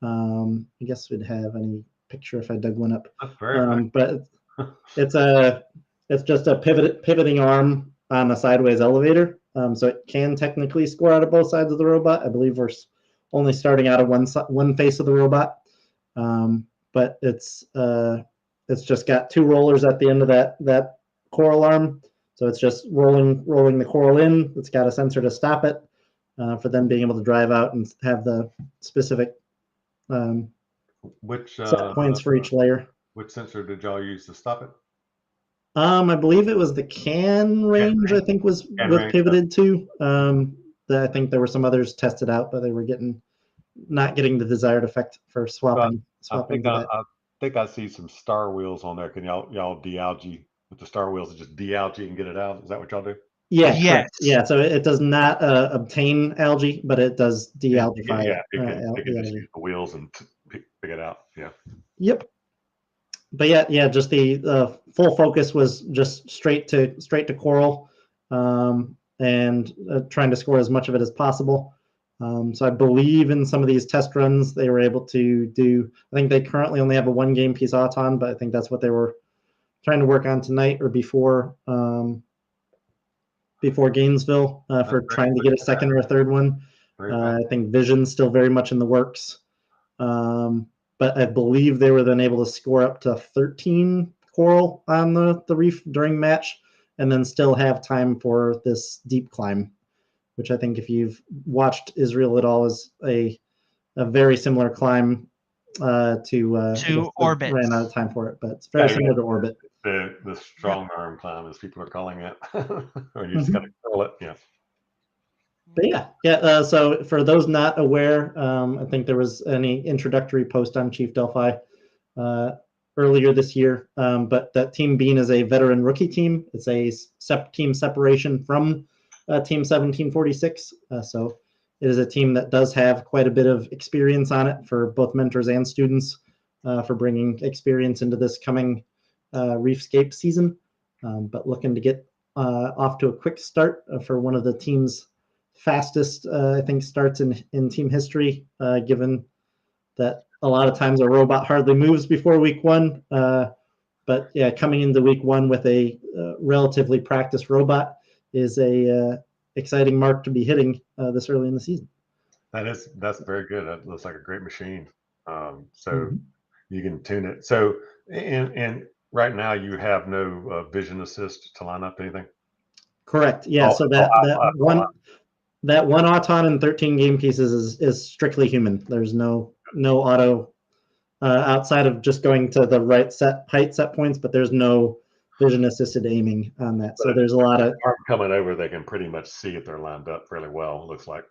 I guess we'd have any picture if I dug one up. That's very but it's just a pivoting arm on a sideways elevator. So it can technically score out of both sides of the robot. I believe we're only starting out of one face of the robot, but it's just got two rollers at the end of that coral arm. So it's just rolling the coral in. It's got a sensor to stop it for them being able to drive out and have the specific set points for each layer. Which sensor did y'all use to stop it? I believe it was the can range. I think was pivoted to. I think there were some others tested out, but they were not getting the desired effect for swapping. I think I see some star wheels on there. Can y'all de-algae with the star wheels and just de-algae and get it out? Is that what y'all do? Yeah. Yes. Correct. Yeah. So it does not obtain algae, but it does de-algify. Yeah. It can just use the wheels and pick it out. Yeah. Yep. But yeah, just the full focus was just straight to coral, and trying to score as much of it as possible. So I believe in some of these test runs they were able to do. I think they currently only have a 1 game piece Auton, but I think that's what they were trying to work on tonight or before Gainesville for trying to get a second or a third one. I think Vision's still very much in the works. But I believe they were then able to score up to 13 coral on the reef during match, and then still have time for this deep climb, which I think if you've watched Israel at all is a very similar climb to Orbit. Ran out of time for it, but it's very similar to Orbit. The strong arm climb, as people are calling it, or you just got to curl it. Yeah. But yeah. So for those not aware, I think there was an introductory post on Chief Delphi earlier this year. But that Team Bean is a veteran rookie team. It's a team separation from Team 1746. So it is a team that does have quite a bit of experience on it for both mentors and students for bringing experience into this coming Reefscape season. But looking to get off to a quick start for one of the team's fastest, I think, starts in team history, given that a lot of times a robot hardly moves before week 1. But yeah, coming into week 1 with a relatively practiced robot is a exciting mark to be hitting this early in the season. That's very good. That looks like a great machine. So you can tune it. So and right now you have no vision assist to line up anything. Correct. Yeah. So that one Auton and 13 game pieces is strictly human. There's no auto outside of just going to the right height set points, but there's no vision assisted aiming on that. So there's a lot of coming over. They can pretty much see if they're lined up fairly well. It looks like.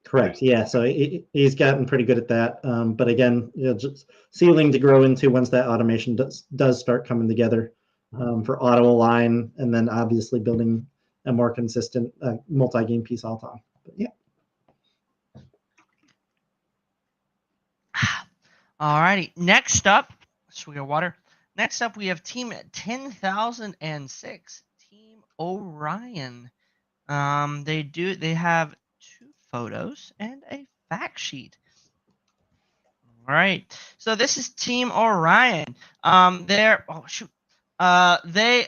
Correct. Yeah. So he's gotten pretty good at that. But again, just ceiling to grow into once that automation does start coming together for auto align, and then obviously building a more consistent multi-game piece all time. But yeah. All righty. Next up, swig of water. Next up, we have Team 10,006, Team Orion. They have 2 photos and a fact sheet. All right. So this is Team Orion. They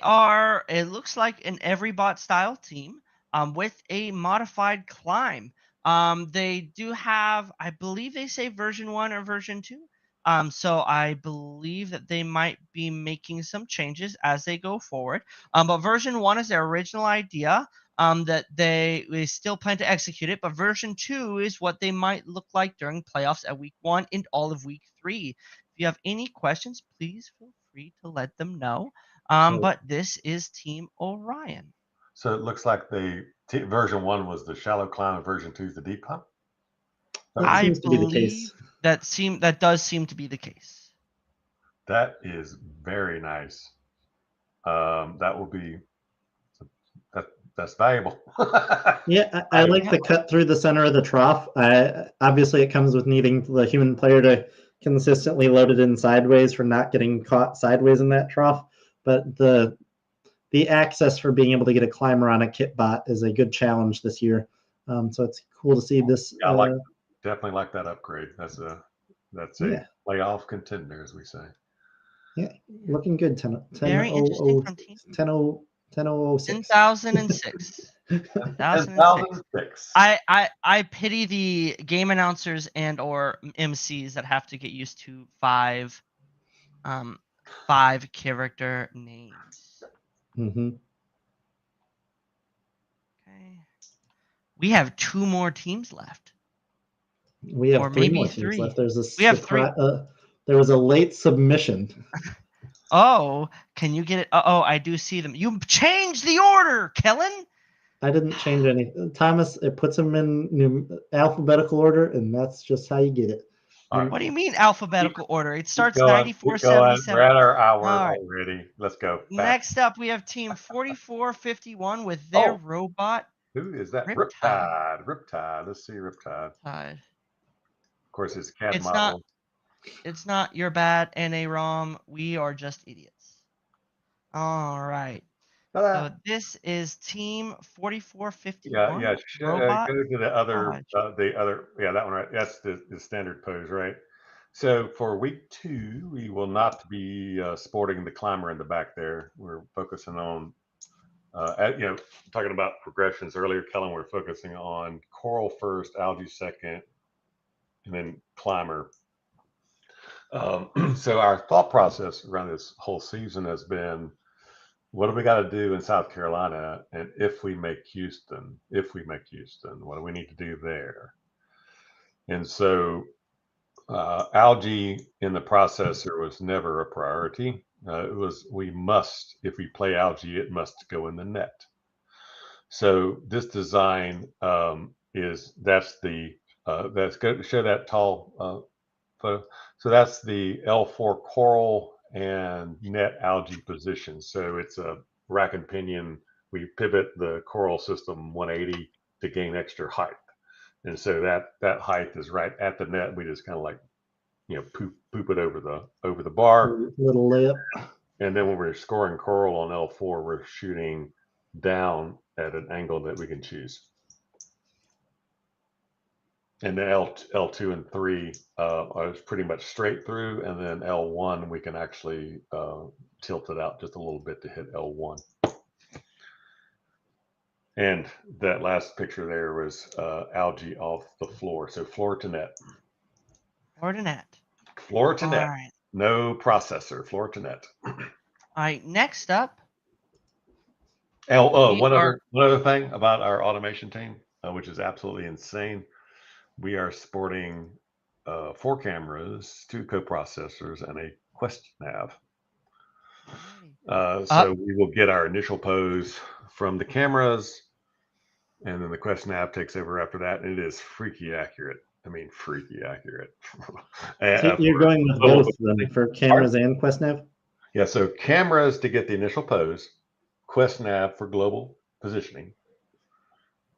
are, it looks like an everybot style team with a modified climb. They do have, I believe they say version 1 or version 2. So I believe that they might be making some changes as they go forward. But version 1 is their original idea. That they still plan to execute it, but version 2 is what they might look like during playoffs at week 1 and all of week 3. If you have any questions, please feel free to let them know. But this is Team Orion. So it looks like version 1 was the shallow climb, and version 2 is the deep climb. That seems to be the case. That does seem to be the case. That is very nice. That will be that's valuable. Yeah, I like the cut through the center of the trough. Obviously, it comes with needing the human player to consistently load it in sideways for not getting caught sideways in that trough. But the access for being able to get a climber on a kit bot is a good challenge this year. So it's cool to see this. Yeah, definitely like that upgrade. That's a playoff contender, as we say. Yeah, looking good. 10,006. 10,006. I pity the game announcers and or MCs that have to get used to 5 character names. Mm-hmm. Okay. We have 2 more teams left. We have 3 more teams left. There's there was a late submission. Oh, can you get it? I do see them. You changed the order, Kellen. I didn't change anything. Thomas, it puts them in alphabetical order, and that's just how you get it. Right. What do you mean alphabetical order? It starts 9477. We're at our hour already. Let's go. Next up, we have Team 4451 with their robot. Who is that? Riptide. Let's see Riptide. Of course, it's CAD model. It's not your bad NA ROM. We are just idiots. All right. So this is Team 4451. Yeah. Robot. Go to the other, Dodge. yeah, that one, right? That's the standard pose, right? So for week 2, we will not be sporting the climber in the back there. We're focusing on, talking about progressions earlier, Kellen, we're focusing on coral first, algae second, and then climber. So our thought process around this whole season has been, what do we got to do in South Carolina? And if we make Houston, what do we need to do there? And so algae in the processor was never a priority. It was, if we play algae, it must go in the net. So this design that's good to show that tall photo. So that's the L4 coral and net algae position. So it's a rack and pinion. We pivot the coral system 180 to gain extra height. And so that height is right at the net. We just kind of like, poop it over the bar. Little layup. And then when we're scoring coral on L4, we're shooting down at an angle that we can choose. And then L2 and 3 is pretty much straight through, and then L1 we can actually tilt it out just a little bit to hit L1. And that last picture there was algae off the floor, so floor to net. Floor to net. Floor to All net. right. No processor. Floor to net. All right. Next up. One other thing about our automation team, which is absolutely insane. We are sporting 4 cameras, 2 coprocessors, and a Quest Nav. So we will get our initial pose from the cameras, and then the Quest Nav takes over after that. And it is freaky accurate. I mean, freaky accurate. So you're going with both then for cameras and Quest Nav? Yeah, so cameras to get the initial pose, Quest Nav for global positioning,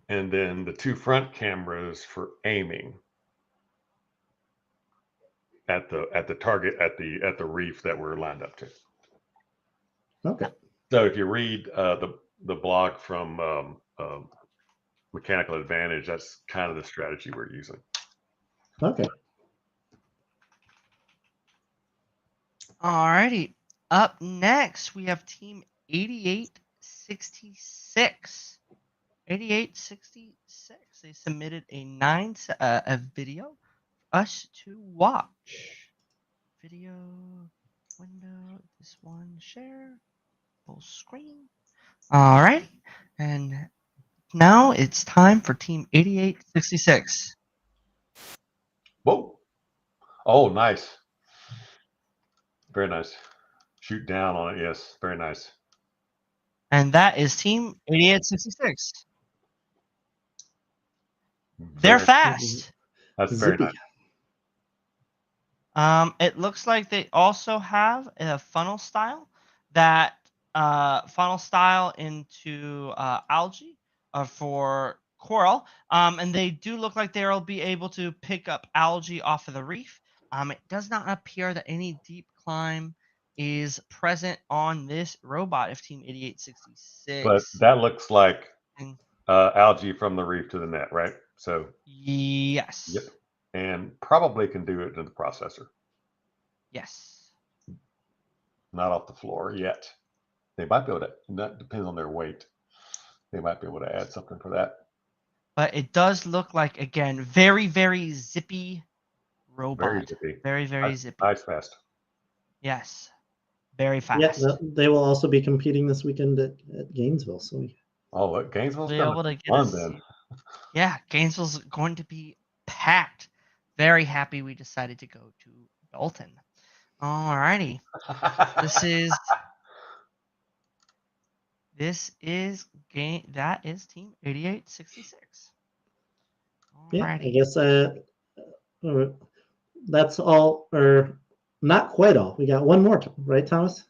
and then the 2 front cameras for aiming at the target at the reef that we're lined up to. Okay. So if you read the blog from Mechanical Advantage, that's kind of the strategy we're using. Okay. All righty. Up next, we have Team 8866. 8866. They submitted a video for us to watch. Video window. This one share full screen. All right, and now it's time for Team 8866. Whoa! Oh, nice. Very nice. Shoot down on it. Yes, very nice. And that is Team 8866. They're fast. That's very nice. It looks like they also have a funnel style into algae for coral. And they do look like they'll be able to pick up algae off of the reef. It does not appear that any deep climb is present on this robot of Team 8866. But that looks like algae from the reef to the net, right? So yes. Yep. And probably can do it in the processor. Yes. Not off the floor yet. They might be able to. That depends on their weight. They might be able to add something for that. But it does look like, again, very, very zippy robot. Very zippy. Very, very zippy. Nice, fast. Yes. Very fast. Yeah, they will also be competing this weekend at Gainesville. So. Gainesville's be able to get fun then. Yeah, Gainesville's going to be packed. Very happy we decided to go to Dalton. All righty. That is Team 8866. Yeah, I guess that's all, or not quite all. We got one more, right, Thomas?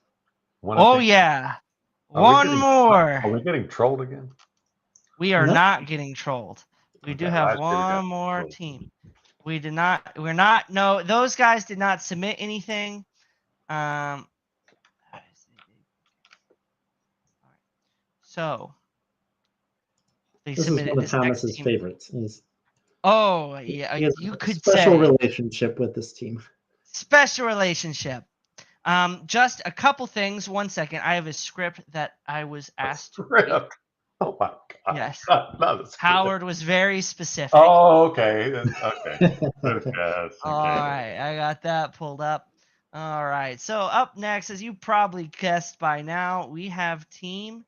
Yeah. One more. Are we getting trolled again? We are not getting trolled. We do have one more team. No, those guys did not submit anything. So they This is submitted one of this next Thomas's team. favorites. Oh, yeah, He has you a could special say relationship with this team. special relationship. Just a couple things. 1 second. I have a script that I was asked to read. Script. Oh my God. Yes. Not a script. Howard was very specific. Oh, okay. Okay. Yes, All okay. right, I got that pulled up. All right, so up next, as you probably guessed by now, we have Team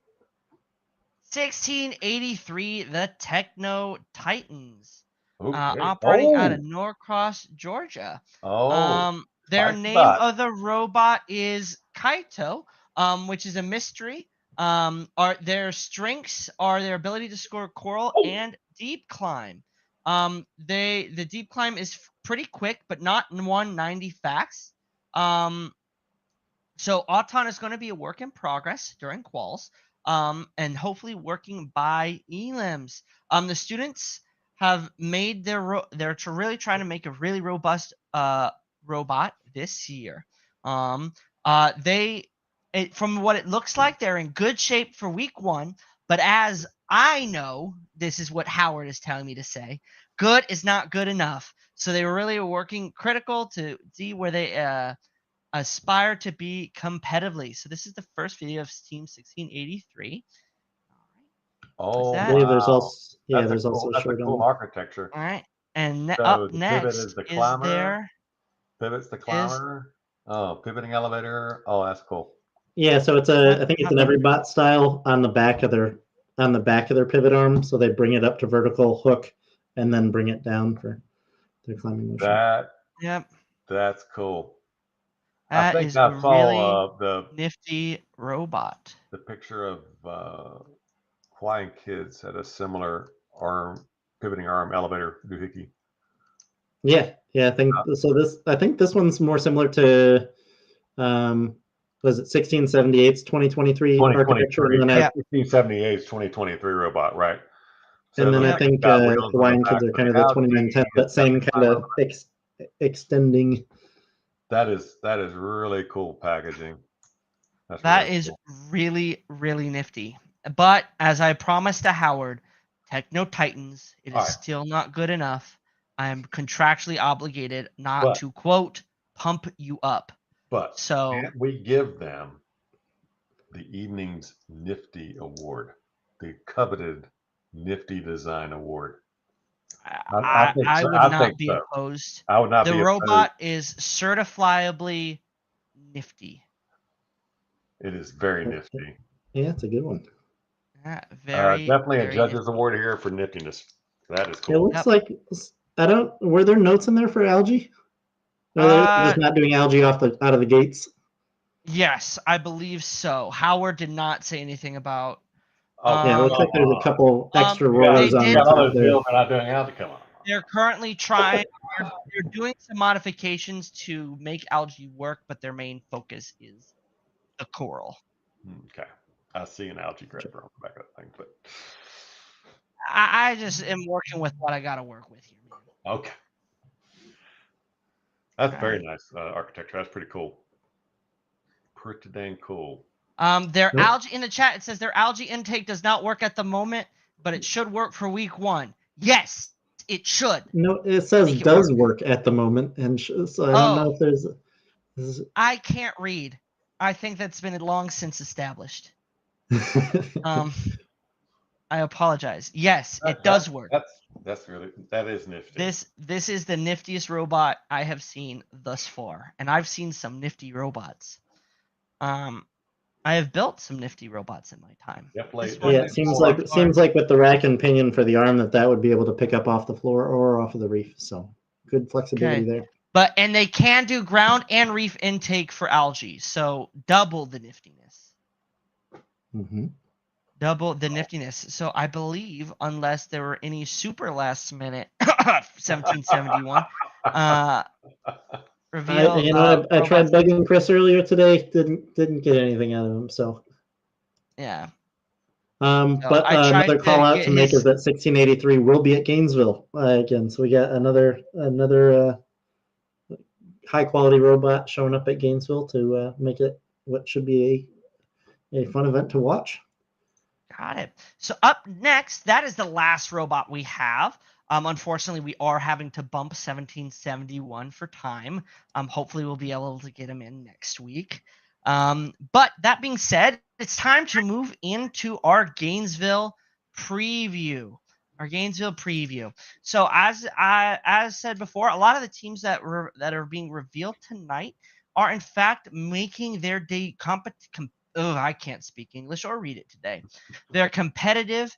1683, the Techno Titans, Okay. operating out of Norcross, Georgia. Their Kaito name bot. of the robot is Kaito, which is a mystery. Their strengths are their ability to score coral and deep climb. The deep climb is pretty quick, but not 190 facts. So Auton is going to be a work in progress during quals, and hopefully working by elims. The students have made they're really trying to make a really robust robot this year. From what it looks like, they're in good shape for week 1. But as I know, this is what Howard is telling me to say. Good is not good enough. So they were really working critical to see where they aspire to be competitively. So this is the first video of Team 1683. Oh, that? I believe there's wow. also That's there's a also cool, a that's a short cool on. architecture. All right, and So up the next pivot is the is climber. their Pivot's the climber. Oh, pivoting elevator. Oh, that's cool. Yeah, so it's I think it's an every bot style on the back of their pivot arm. So they bring it up to vertical hook and then bring it down for their climbing motion. Yep. That's cool. That I think is I a saw really nifty robot. the picture of Hawaiian kids had a similar pivoting arm elevator doohickey. Yeah, I think so. I think this one's more similar to was it 1678's 2023 architecture, and then 1678's 2023 robot, right? So and then I think Hawaiian kids are kind of the 2910, but same kind of extending. That is really cool packaging. That is really, really nifty. But as I promised to Howard, Techno Titans, it is still not good enough. I am contractually obligated not to, quote, pump you up. But so can't we give them the evening's Nifty Award, the coveted Nifty Design Award? I would not be opposed. I would not be opposed. The robot is certifiably nifty. It is very nifty. Yeah, it's a good one. Definitely a judge's award here for niftiness. That is cool. It looks like were there notes in there for algae? Or they're just not doing algae out of the gates? Yes, I believe so. Howard did not say anything about. Yeah, it looks like there's a couple extra rollers on the top there. They're currently trying. They're doing some modifications to make algae work, but their main focus is the coral. Okay, I see an algae grabber on the back of that thing, but I just am working with what I got to work with here, man. Okay, that's very nice architecture. That's pretty cool. Pretty dang cool. Their algae in the chat, it says their algae intake does not work at the moment, but it should work for week 1. Yes, it should. No, it says does work at the moment, and so I don't know if there's. I can't read. I think that's been long since established. I apologize. Yes, it does work. That is nifty. This is the niftiest robot I have seen thus far, and I've seen some nifty robots. I have built some nifty robots in my time. Yeah, it seems like with the rack and pinion for the arm that would be able to pick up off the floor or off of the reef. So good flexibility there. And they can do ground and reef intake for algae, so double the niftiness. Mm-hmm. Double the niftiness. So I believe, unless there were any super last minute 1771 reveal. I tried begging Chris earlier today. Didn't get anything out of him. So yeah. But another call out to make is that 1683 will be at Gainesville again. So we got another high quality robot showing up at Gainesville to make it what should be a fun event to watch. Got it. So up next, that is the last robot we have. Unfortunately, we are having to bump 1771 for time. Hopefully, we'll be able to get him in next week. But that being said, it's time to move into our Gainesville preview. So as said before, a lot of the teams that are being revealed tonight are in fact making their I can't speak English or read it today. Their competitive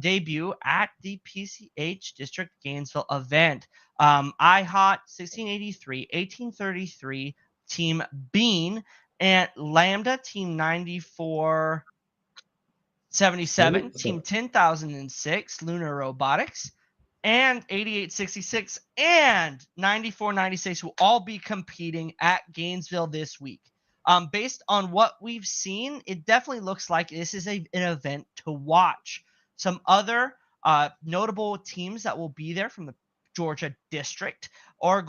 debut at the PCH District Gainesville event. IHOT 1683, 1833, Team Bean, and Lambda Team 9477, Team 10,006, Lunar Robotics, and 8866 and 9496 will all be competing at Gainesville this week. Based on what we've seen, it definitely looks like this is an event to watch. Some other notable teams that will be there from the Georgia district are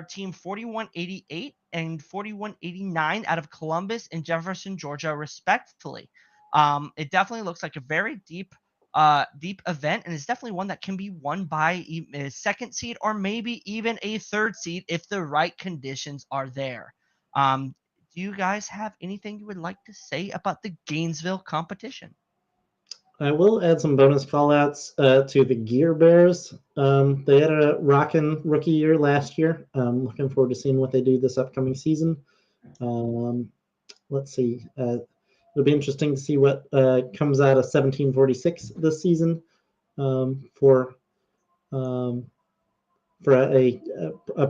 Team 4188 and 4189 out of Columbus and Jefferson, Georgia, respectively. It definitely looks like a very deep event, and it's definitely one that can be won by a second seed or maybe even a third seed if the right conditions are there. Do you guys have anything you would like to say about the Gainesville competition? I will add some bonus call-outs to the Gear Bears. They had a rockin' rookie year last year. Looking forward to seeing what they do this upcoming season. Let's see. It'll be interesting to see what comes out of 1746 this season for a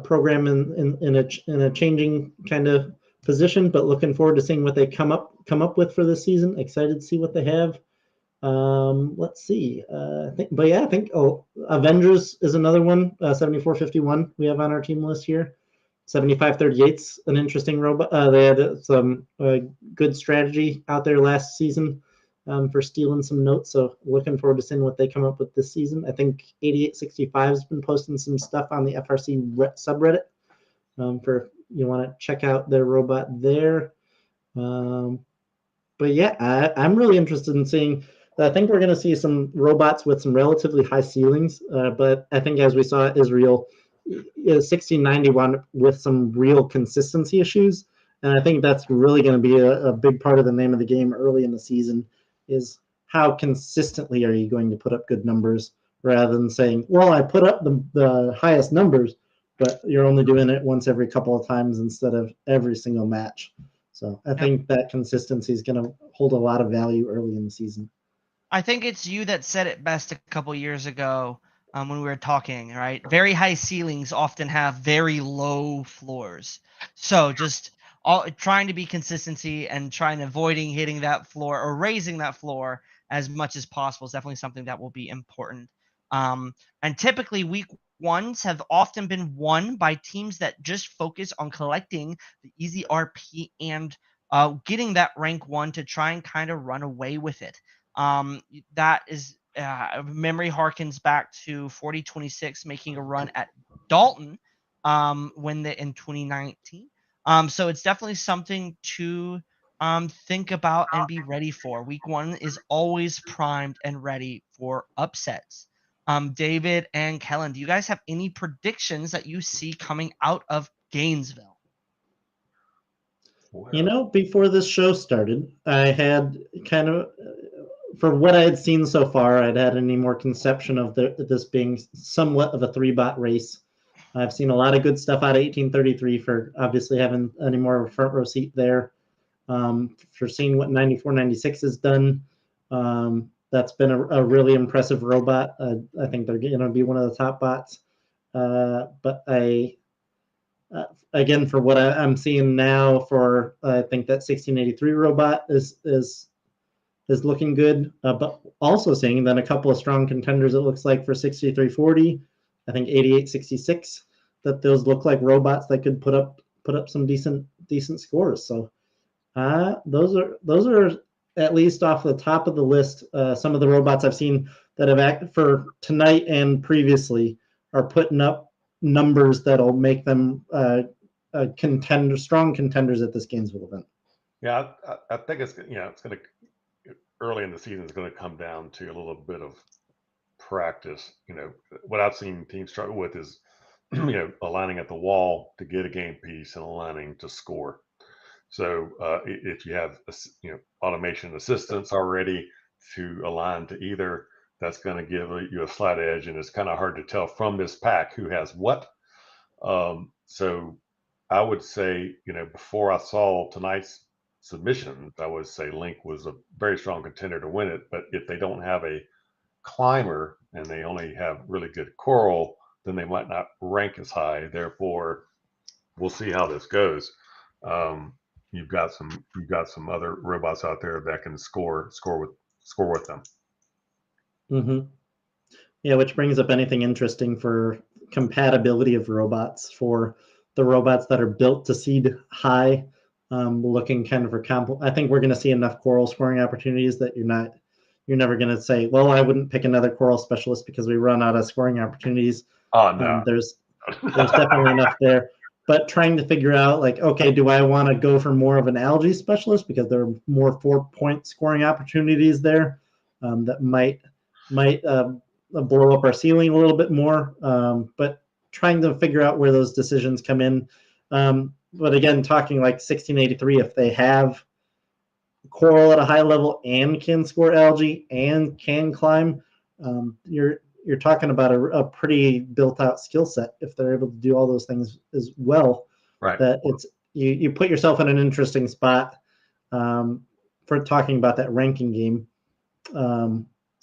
program in a changing kind of position, but looking forward to seeing what they come up with for this season. Excited to see what they have. Let's see. I think Avengers is another one. 7451 we have on our team list here. 7538's an interesting robot. They had some good strategy out there last season for stealing some notes. So looking forward to seeing what they come up with this season. I think 8865 has been posting some stuff on the FRC subreddit for you want to check out their robot there. But yeah, I'm really interested in seeing. I think we're going to see some robots with some relatively high ceilings. But I think as we saw Israel, 1691 with some real consistency issues. And I think that's really going to be a big part of the name of the game early in the season is how consistently are you going to put up good numbers rather than saying, well, I put up the highest numbers, but you're only doing it once every couple of times instead of every single match. So I think that consistency is going to hold a lot of value early in the season. I think it's you that said it best a couple years ago when we were talking, right? Very high ceilings often have very low floors. So just trying to be consistency and avoiding hitting that floor or raising that floor as much as possible is definitely something that will be important. And typically week ones have often been won by teams that just focus on collecting the easy RP and getting that rank 1 to try and kind of run away with it. That is memory harkens back to 4026 making a run at Dalton in 2019. So it's definitely something to think about and be ready for. Week 1 is always primed and ready for upsets. David and Kellen, do you guys have any predictions that you see coming out of Gainesville? Before this show started, I had kind of, for what I had seen so far, I'd had any more conception of this being somewhat of a 3-bot race. I've seen a lot of good stuff out of 1833 for obviously having any more of a front row seat there. For seeing what 9496 has done, that's been a really impressive robot. I think they're going to be one of the top bots. But again, for what I'm seeing now, I think that 1683 robot is looking good. But also seeing then a couple of strong contenders. It looks like for 6340, I think 8866, that those look like robots that could put up some decent scores. So those are at least off the top of the list. Some of the robots I've seen that have acted for tonight and previously are putting up numbers that'll make them strong contenders at this Gainesville event. Yeah, I think it's going to early in the season is going to come down to a little bit of practice. What I've seen teams struggle with is, aligning at the wall to get a game piece and aligning to score. So if you have, automation assistants already to align to either, that's going to give you a slight edge, and it's kind of hard to tell from this pack who has what. So I would say, before I saw tonight's submissions, I would say Link was a very strong contender to win it. But if they don't have a climber and they only have really good coral, then they might not rank as high. Therefore, we'll see how this goes. You've got some other robots out there that can score with them. Mm-hmm. Yeah, which brings up anything interesting for compatibility of robots for the robots that are built to seed high, looking kind of for I think we're going to see enough coral scoring opportunities that you're never going to say, well, I wouldn't pick another coral specialist because we run out of scoring opportunities. Oh no, there's definitely enough there. But trying to figure out, like, okay, do I want to go for more of an algae specialist because there are more 4-point scoring opportunities there that might blow up our ceiling a little bit more. But trying to figure out where those decisions come in. But again, talking like 1683, if they have coral at a high level and can score algae and can climb, you're talking about a pretty built out skill set if they're able to do all those things as well. right? That it's you put yourself in an interesting spot for talking about that ranking game.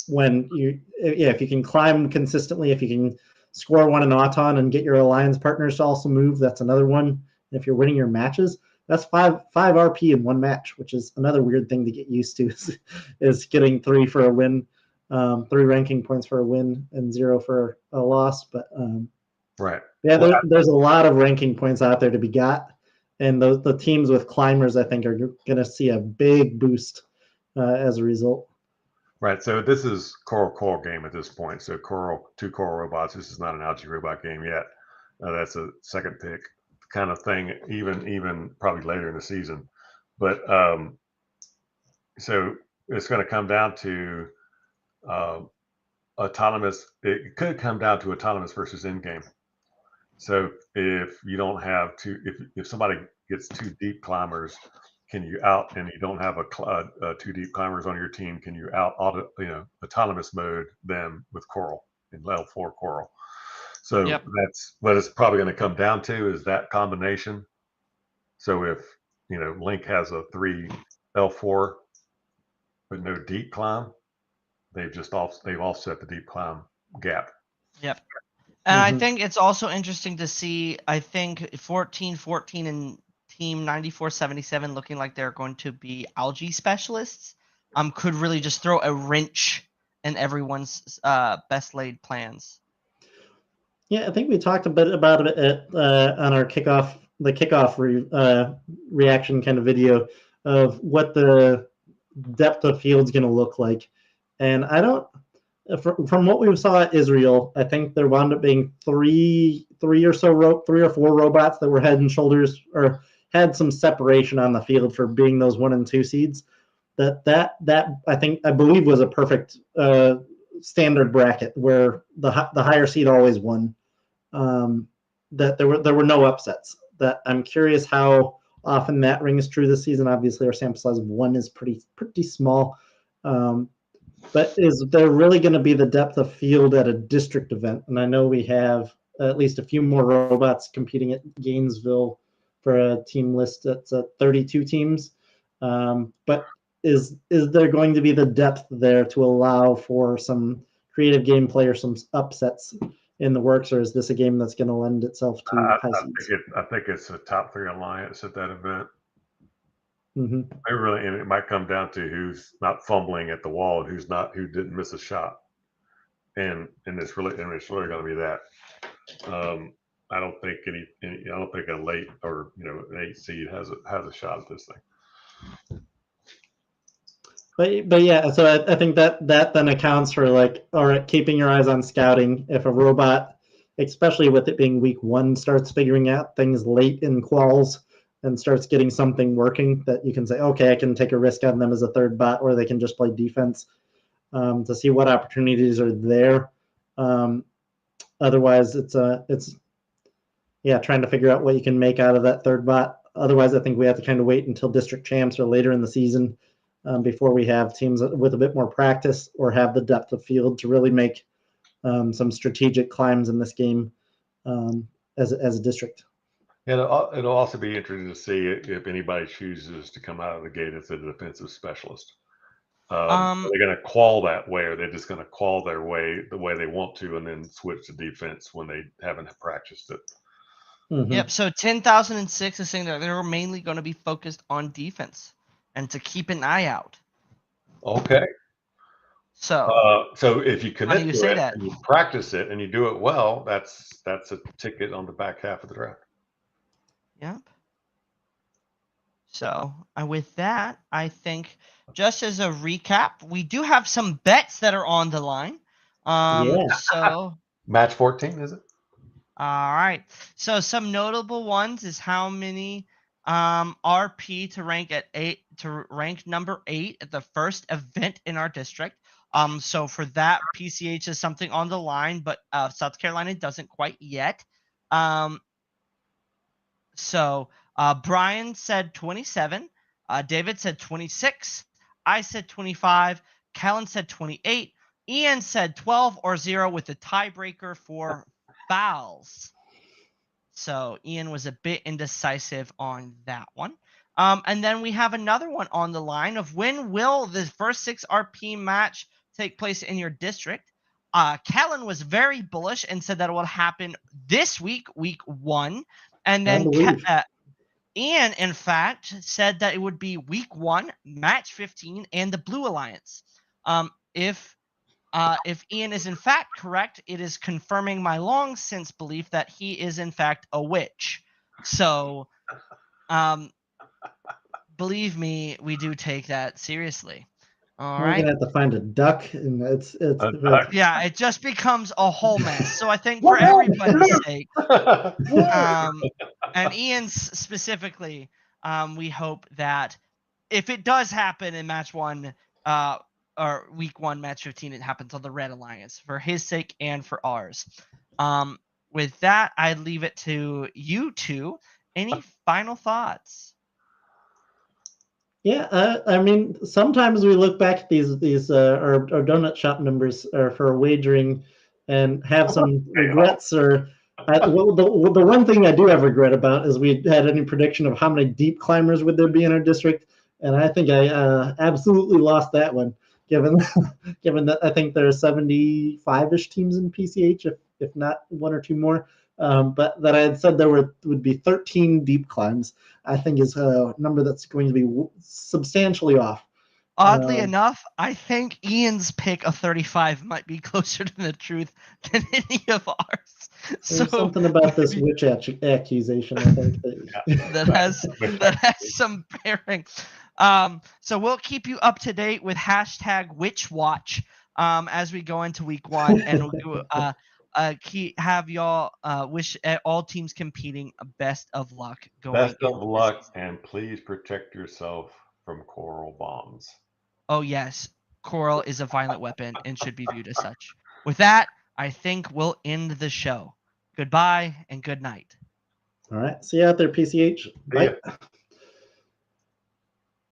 When if you can climb consistently, if you can score one in Auton and get your alliance partners to also move, that's another one. And if you're winning your matches, that's five RP in one match, which is another weird thing to get used to, is getting 3 for a win, 3 ranking points for a win and 0 for a loss. But right, yeah, there's a lot of ranking points out there to be got, and the teams with climbers, I think, are going to see a big boost as a result. right. So this is coral game at this point. So two coral robots. This is not an algae robot game yet. That's a second pick kind of thing, even probably later in the season. But so it's going to come down to autonomous. It could come down to autonomous versus in-game. So if you don't have if somebody gets 2 deep climbers, can you out, and you don't have a 2 deep climbers on your team, can you autonomous mode them with coral in level 4 coral? So that's what it's probably going to come down to, is that combination. So if Link has a 3 L4 but no deep climb, they've offset the deep climb gap. Yep. And I think it's also interesting to see, I think 14-14 and Team 9477 looking like they're going to be algae specialists could really just throw a wrench in everyone's best laid plans. Yeah, I think we talked a bit about it on our kickoff reaction kind of video of what the depth of field's going to look like. And I don't, from what we saw at Israel, I think there wound up being three or 4 robots that were head and shoulders or had some separation on the field for being those 1 and 2 seeds. That I believe was a perfect standard bracket where the higher seed always won. That there were no upsets. That I'm curious how often that rings true this season. Obviously, our sample size of 1 is pretty small. But is there really going to be the depth of field at a district event? And I know we have at least a few more robots competing at Gainesville for a team list that's 32 teams. But is there going to be the depth there to allow for some creative gameplay or some upsets in the works, or is this a game that's going to lend itself to high seeds? I think it's a top 3 alliance at that event. Mm-hmm. And it might come down to who's not fumbling at the wall and who didn't miss a shot, and it's really going to be that. I don't think a late or an 8 seed has a shot at this thing. But yeah, so I think that then accounts for, like, all right, keeping your eyes on scouting. If a robot, especially with it being week 1, starts figuring out things late in quals, and starts getting something working that you can say, okay, I can take a risk on them as a third bot, or they can just play defense, to see what opportunities are there. Otherwise, it's trying to figure out what you can make out of that third bot. Otherwise, I think we have to kind of wait until district champs or later in the season before we have teams with a bit more practice or have the depth of field to really make some strategic climbs in this game as a district. It'll also be interesting to see if anybody chooses to come out of the gate as a defensive specialist. Are they going to qual that way, or they're just going to qual their way the way they want to, and then switch to defense when they haven't practiced it? Mm-hmm. Yep. So 10,006 is saying that they're mainly going to be focused on defense and to keep an eye out. Okay. So if you commit do you to say it that? and you practice it and you do it well, that's a ticket on the back half of the draft. Yep. So with that, I think just as a recap, we do have some bets that are on the line. So match 14, is it? All right. So some notable ones is how many RP to rank number 8 at the first event in our district. So for that, PCH is something on the line, but South Carolina doesn't quite yet. So Brian said 27. David said 26. I said 25. Kellen said 28. Ian said 12 or 0 with the tiebreaker for fouls. So Ian was a bit indecisive on that one. And then we have another one on the line of when will the first 6 RP match take place in your district? Kellen was very bullish and said that it will happen this week, week 1. And then Ian, in fact, said that it would be week 1, match 15, and the Blue Alliance. If Ian is in fact correct, it is confirming my long since belief that he is in fact a witch. So, believe me, we do take that seriously. All right. We're gonna have to find a duck, and it's yeah, it just becomes a whole mess. So I think for everybody's sake, and Ian's specifically, we hope that if it does happen in match 1, or week 1, match 15, it happens on the Red Alliance for his sake and for ours. With that, I leave it to you two. Any final thoughts? Yeah, I mean, sometimes we look back at these our donut shop numbers for wagering and have some regrets. Or the one thing I do have regret about is we had any prediction of how many deep climbers would there be in our district, and I think I absolutely lost that one. Given that I think there are 75-ish teams in PCH, if not 1 or 2 more. But that I had said there would be 13 deep climbs, I think is a number that's going to be substantially off. Oddly enough, I think Ian's pick of 35 might be closer to the truth than any of ours. There's something about this witch accusation, I think. that has some bearing. So we'll keep you up to date with #WitchWatch as we go into week 1, and we'll do have y'all wish all teams competing best of luck going. Best of luck, and please protect yourself from coral bombs. Oh yes, coral is a violent weapon and should be viewed as such. With that, I think we'll end the show. Goodbye and good night. All right, see you out there, PCH. Bye.